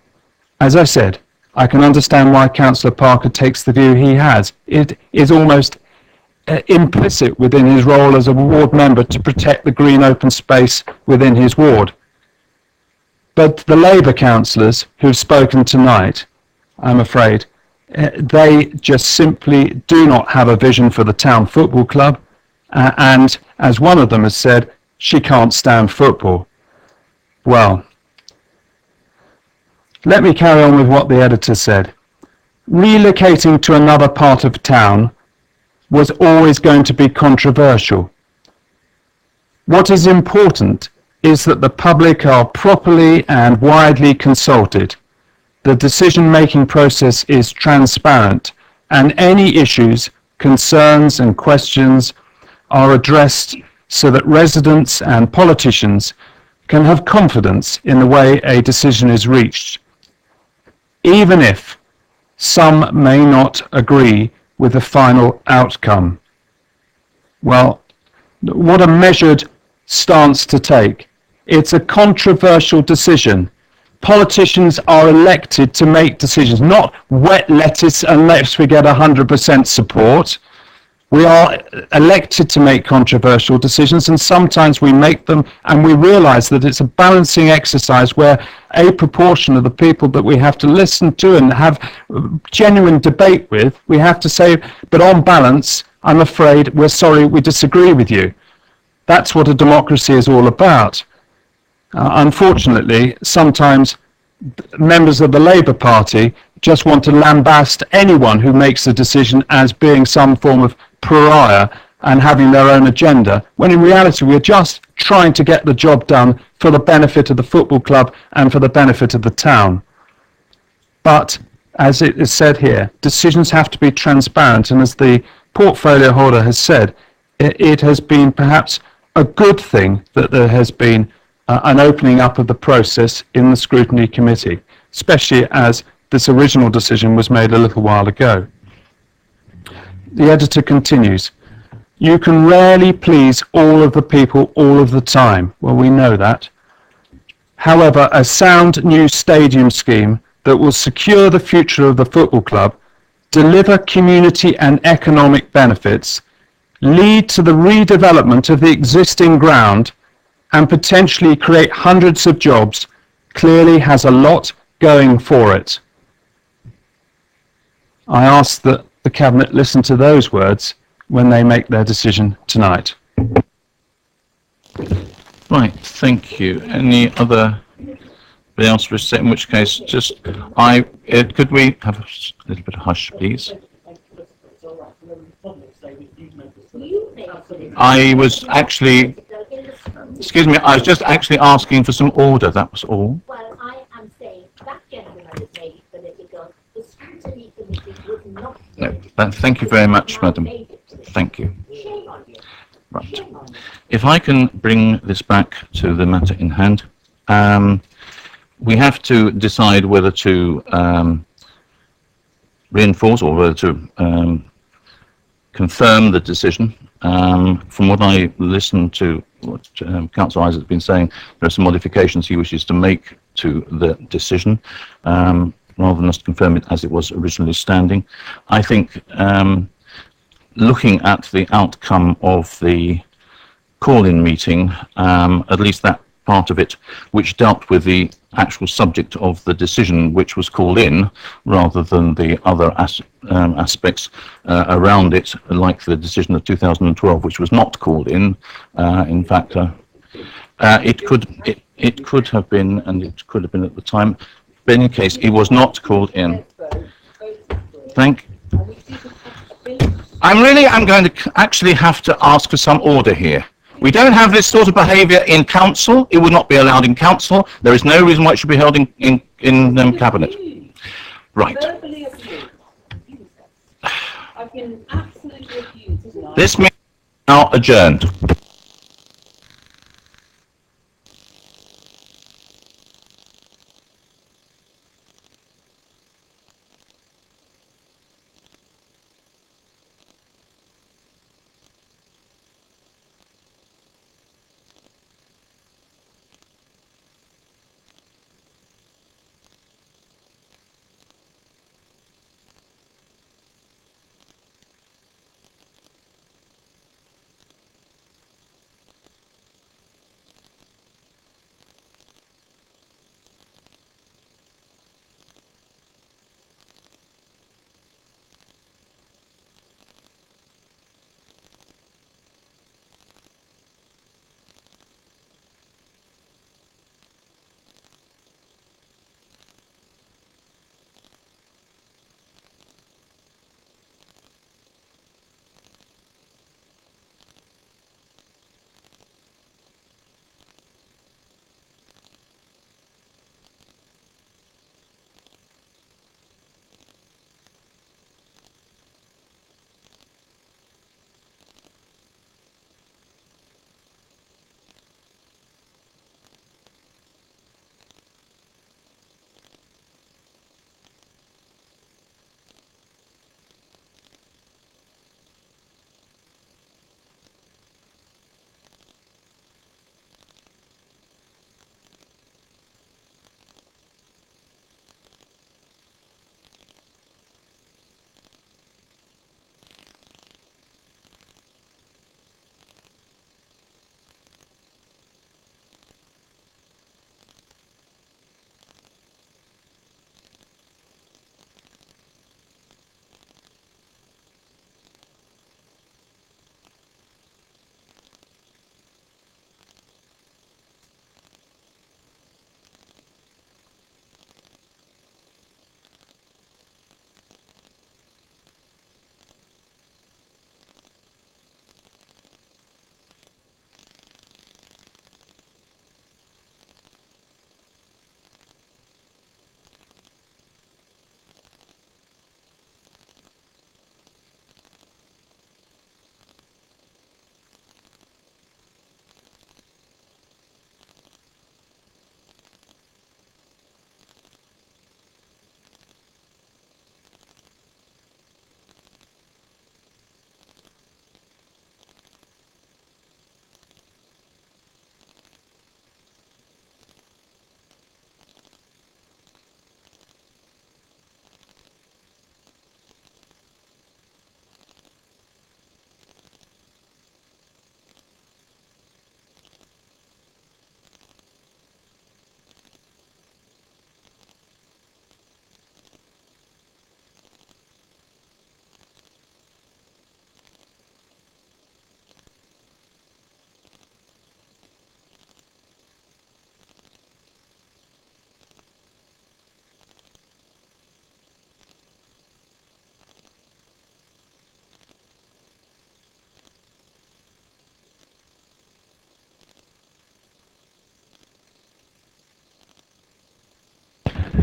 as I said, I can understand why Councillor Parker takes the view he has. It is almost implicit within his role as a ward member to protect the green open space within his ward. But the Labour councillors who've spoken tonight, I'm afraid, they just simply do not have a vision for the town football club, and as one of them has said, she can't stand football. Well, let me carry on with what the editor said. Relocating to another part of town was always going to be controversial. What is important is that the public are properly and widely consulted. The decision-making process is transparent, and any issues, concerns and questions are addressed so that residents and politicians can have confidence in the way a decision is reached, even if some may not agree with the final outcome. Well, what a measured stance to take. It's a controversial decision. Politicians are elected to make decisions, not wet lettuce unless we get 100% support. We are elected to make controversial decisions, and sometimes we make them and we realise that it's a balancing exercise where a proportion of the people that we have to listen to and have genuine debate with, we have to say, but on balance, I'm afraid we're sorry, we disagree with you. That's what a democracy is all about. Unfortunately, sometimes members of the Labour Party just want to lambast anyone who makes a decision as being some form of pariah and having their own agenda, when in reality we're just trying to get the job done for the benefit of the football club and for the benefit of the town. But, as it is said here, decisions have to be transparent, and as the portfolio holder has said, it has been perhaps a good thing that there has been an opening up of the process in the scrutiny committee, especially as this original decision was made a little while ago. The editor continues, you can rarely please all of the people all of the time. Well, we know that. However, a sound new stadium scheme that will secure the future of the football club, deliver community and economic benefits, lead to the redevelopment of the existing ground, and potentially create hundreds of jobs, clearly has a lot going for it. I ask that the Cabinet listen to those words when they make their decision tonight. Right, thank you. Any other else for a set? In which case, just could we have a little bit of hush, please? I was actually, excuse me, I was just actually asking for some order, that was all. Well, I am saying that gentleman has made it political. The scrutiny committee would not. No, thank you very much, madam. Thank you. Right. If I can bring this back to the matter in hand, we have to decide whether to reinforce or whether to confirm the decision. From what I listened to, what Councillor Isaac has been saying, there are some modifications he wishes to make to the decision, rather than just confirm it as it was originally standing. I think looking at the outcome of the call-in meeting, at least that part of it which dealt with the actual subject of the decision which was called in, rather than the other aspects around it, like the decision of 2012, which was not called in. In fact, it could have been, and it could have been at the time. But in any case, it was not called in. I'm going to actually have to ask for some order here. We don't have this sort of behaviour in council. It would not be allowed in council. There is no reason why it should be held in cabinet. Right. This meeting is now adjourned.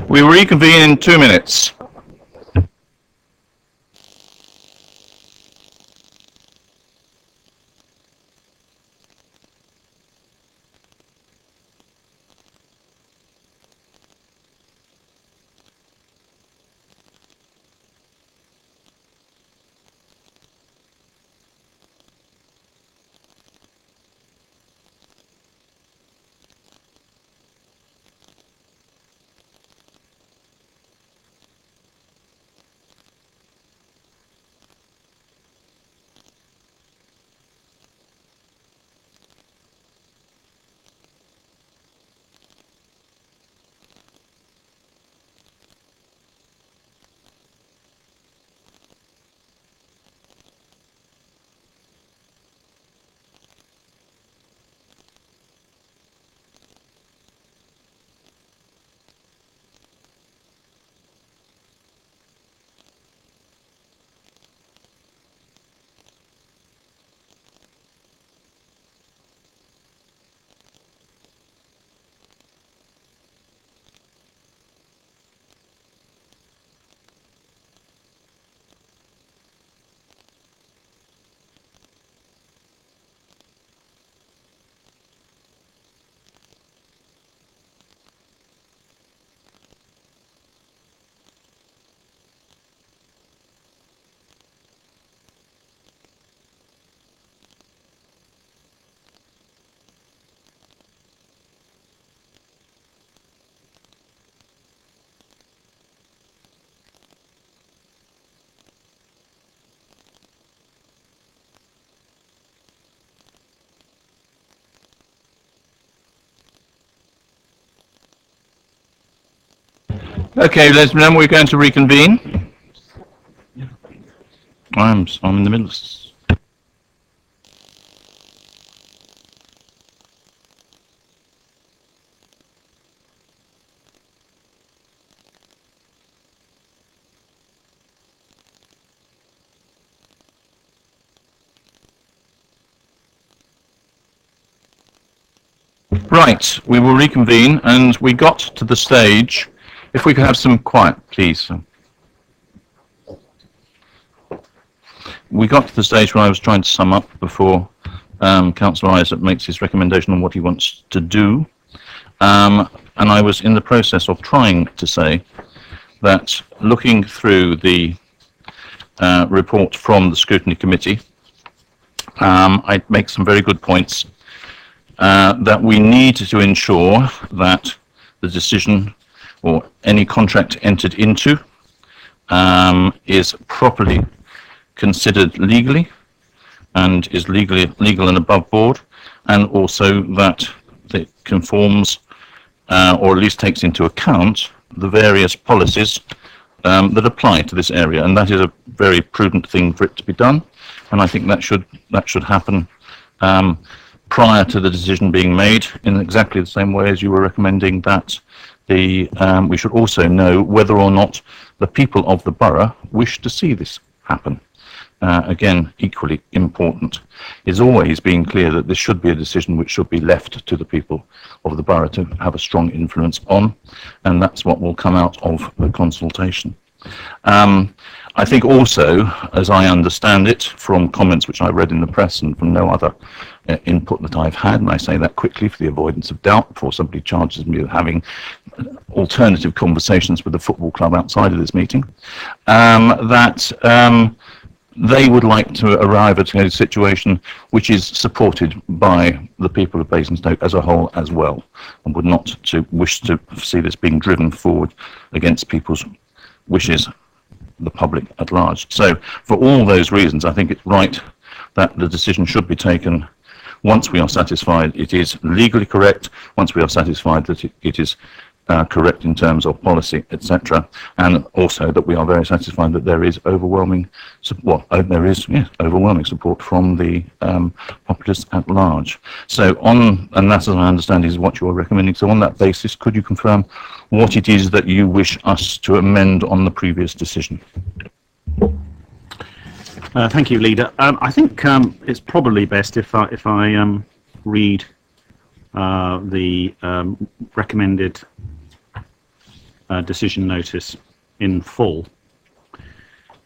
We reconvene in 2 minutes. Okay, ladies and gentlemen, we're going to reconvene. I'm in the middle. Right, we will reconvene, and we got to the stage. If we could have some quiet, please. We got to the stage where I was trying to sum up before Councillor Isaac makes his recommendation on what he wants to do. And I was in the process of trying to say that looking through the report from the Scrutiny Committee, I make some very good points that we need to ensure that the decision or any contract entered into is properly considered legally and is legal and above board, and also that it conforms or at least takes into account the various policies that apply to this area, and that is a very prudent thing for it to be done, and I think that should happen prior to the decision being made, in exactly the same way as you were recommending that we should also know whether or not the people of the borough wish to see this happen. Again, equally important is always being clear that this should be a decision which should be left to the people of the borough to have a strong influence on, and that's what will come out of the consultation. I think also, as I understand it from comments which I read in the press and from no other input that I've had, and I say that quickly for the avoidance of doubt before somebody charges me with having alternative conversations with the football club outside of this meeting, that they would like to arrive at a situation which is supported by the people of Basingstoke as a whole as well, and would not wish to see this being driven forward against people's wishes, the public at large. So for all those reasons, I think it's right that the decision should be taken once we are satisfied it is legally correct, once we are satisfied that it is correct in terms of policy, etc., and also that we are very satisfied that there is overwhelming overwhelming support from the populace at large. So and that, as I understand, is what you are recommending. So on that basis, could you confirm what it is that you wish us to amend on the previous decision? Thank you, Leader. I think it's probably best if I read the recommended decision notice in full.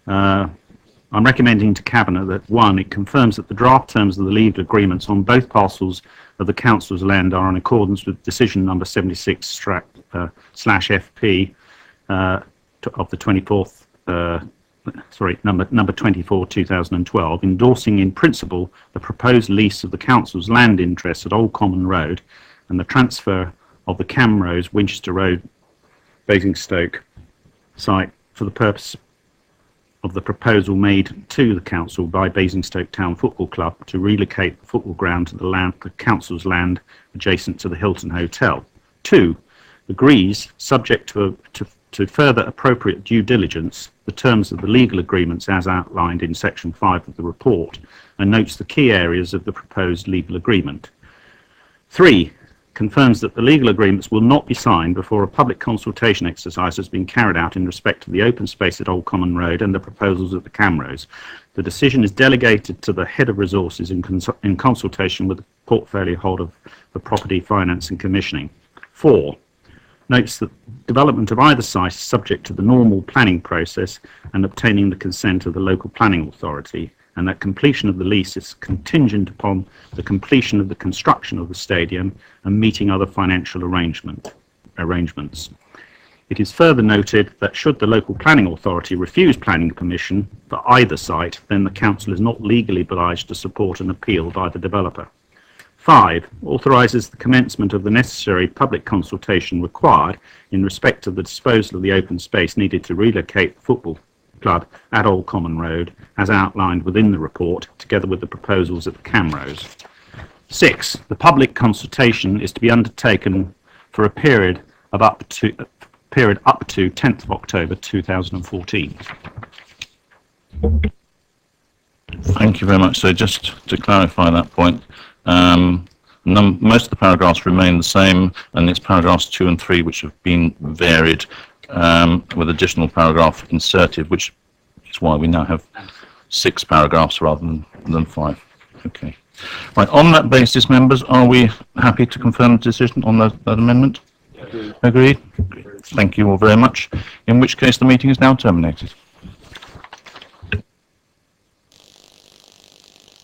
I'm recommending to Cabinet that 1, it confirms that the draft terms of the legal agreements on both parcels of the Council's land are in accordance with decision number 76/FP of the 24th, number 24, 2012, endorsing in principle the proposed lease of the Council's land interests at Old Common Road and the transfer of the Camrose, Winchester Road, Basingstoke site for the purpose of the proposal made to the Council by Basingstoke Town Football Club to relocate the football ground to the Council's land adjacent to the Hilton Hotel. 2, agrees, subject to further appropriate due diligence, the terms of the legal agreements as outlined in section 5 of the report, and notes the key areas of the proposed legal agreement. 3, confirms that the legal agreements will not be signed before a public consultation exercise has been carried out in respect to the open space at Old Common Road and the proposals of the Camrose. The decision is delegated to the head of resources in consultation with the portfolio holder for property, finance and commissioning. 4, notes that development of either site is subject to the normal planning process and obtaining the consent of the local planning authority, and that completion of the lease is contingent upon the completion of the construction of the stadium and meeting other financial arrangements. It is further noted that should the local planning authority refuse planning permission for either site, then the council is not legally obliged to support an appeal by the developer. 5, authorises the commencement of the necessary public consultation required in respect of the disposal of the open space needed to relocate the football club at Old Common Road as outlined within the report, together with the proposals at the Camrose. 6, the public consultation is to be undertaken for a period up to 10th of October 2014. Thank you very much. So just to clarify that point, most of the paragraphs remain the same, and it's paragraphs 2 and 3 which have been varied with additional paragraph inserted, which is why we now have 6 paragraphs rather than 5. Okay. Right. On that basis, members, are we happy to confirm the decision on that amendment? Agreed. Thank you all very much. In which case, the meeting is now terminated.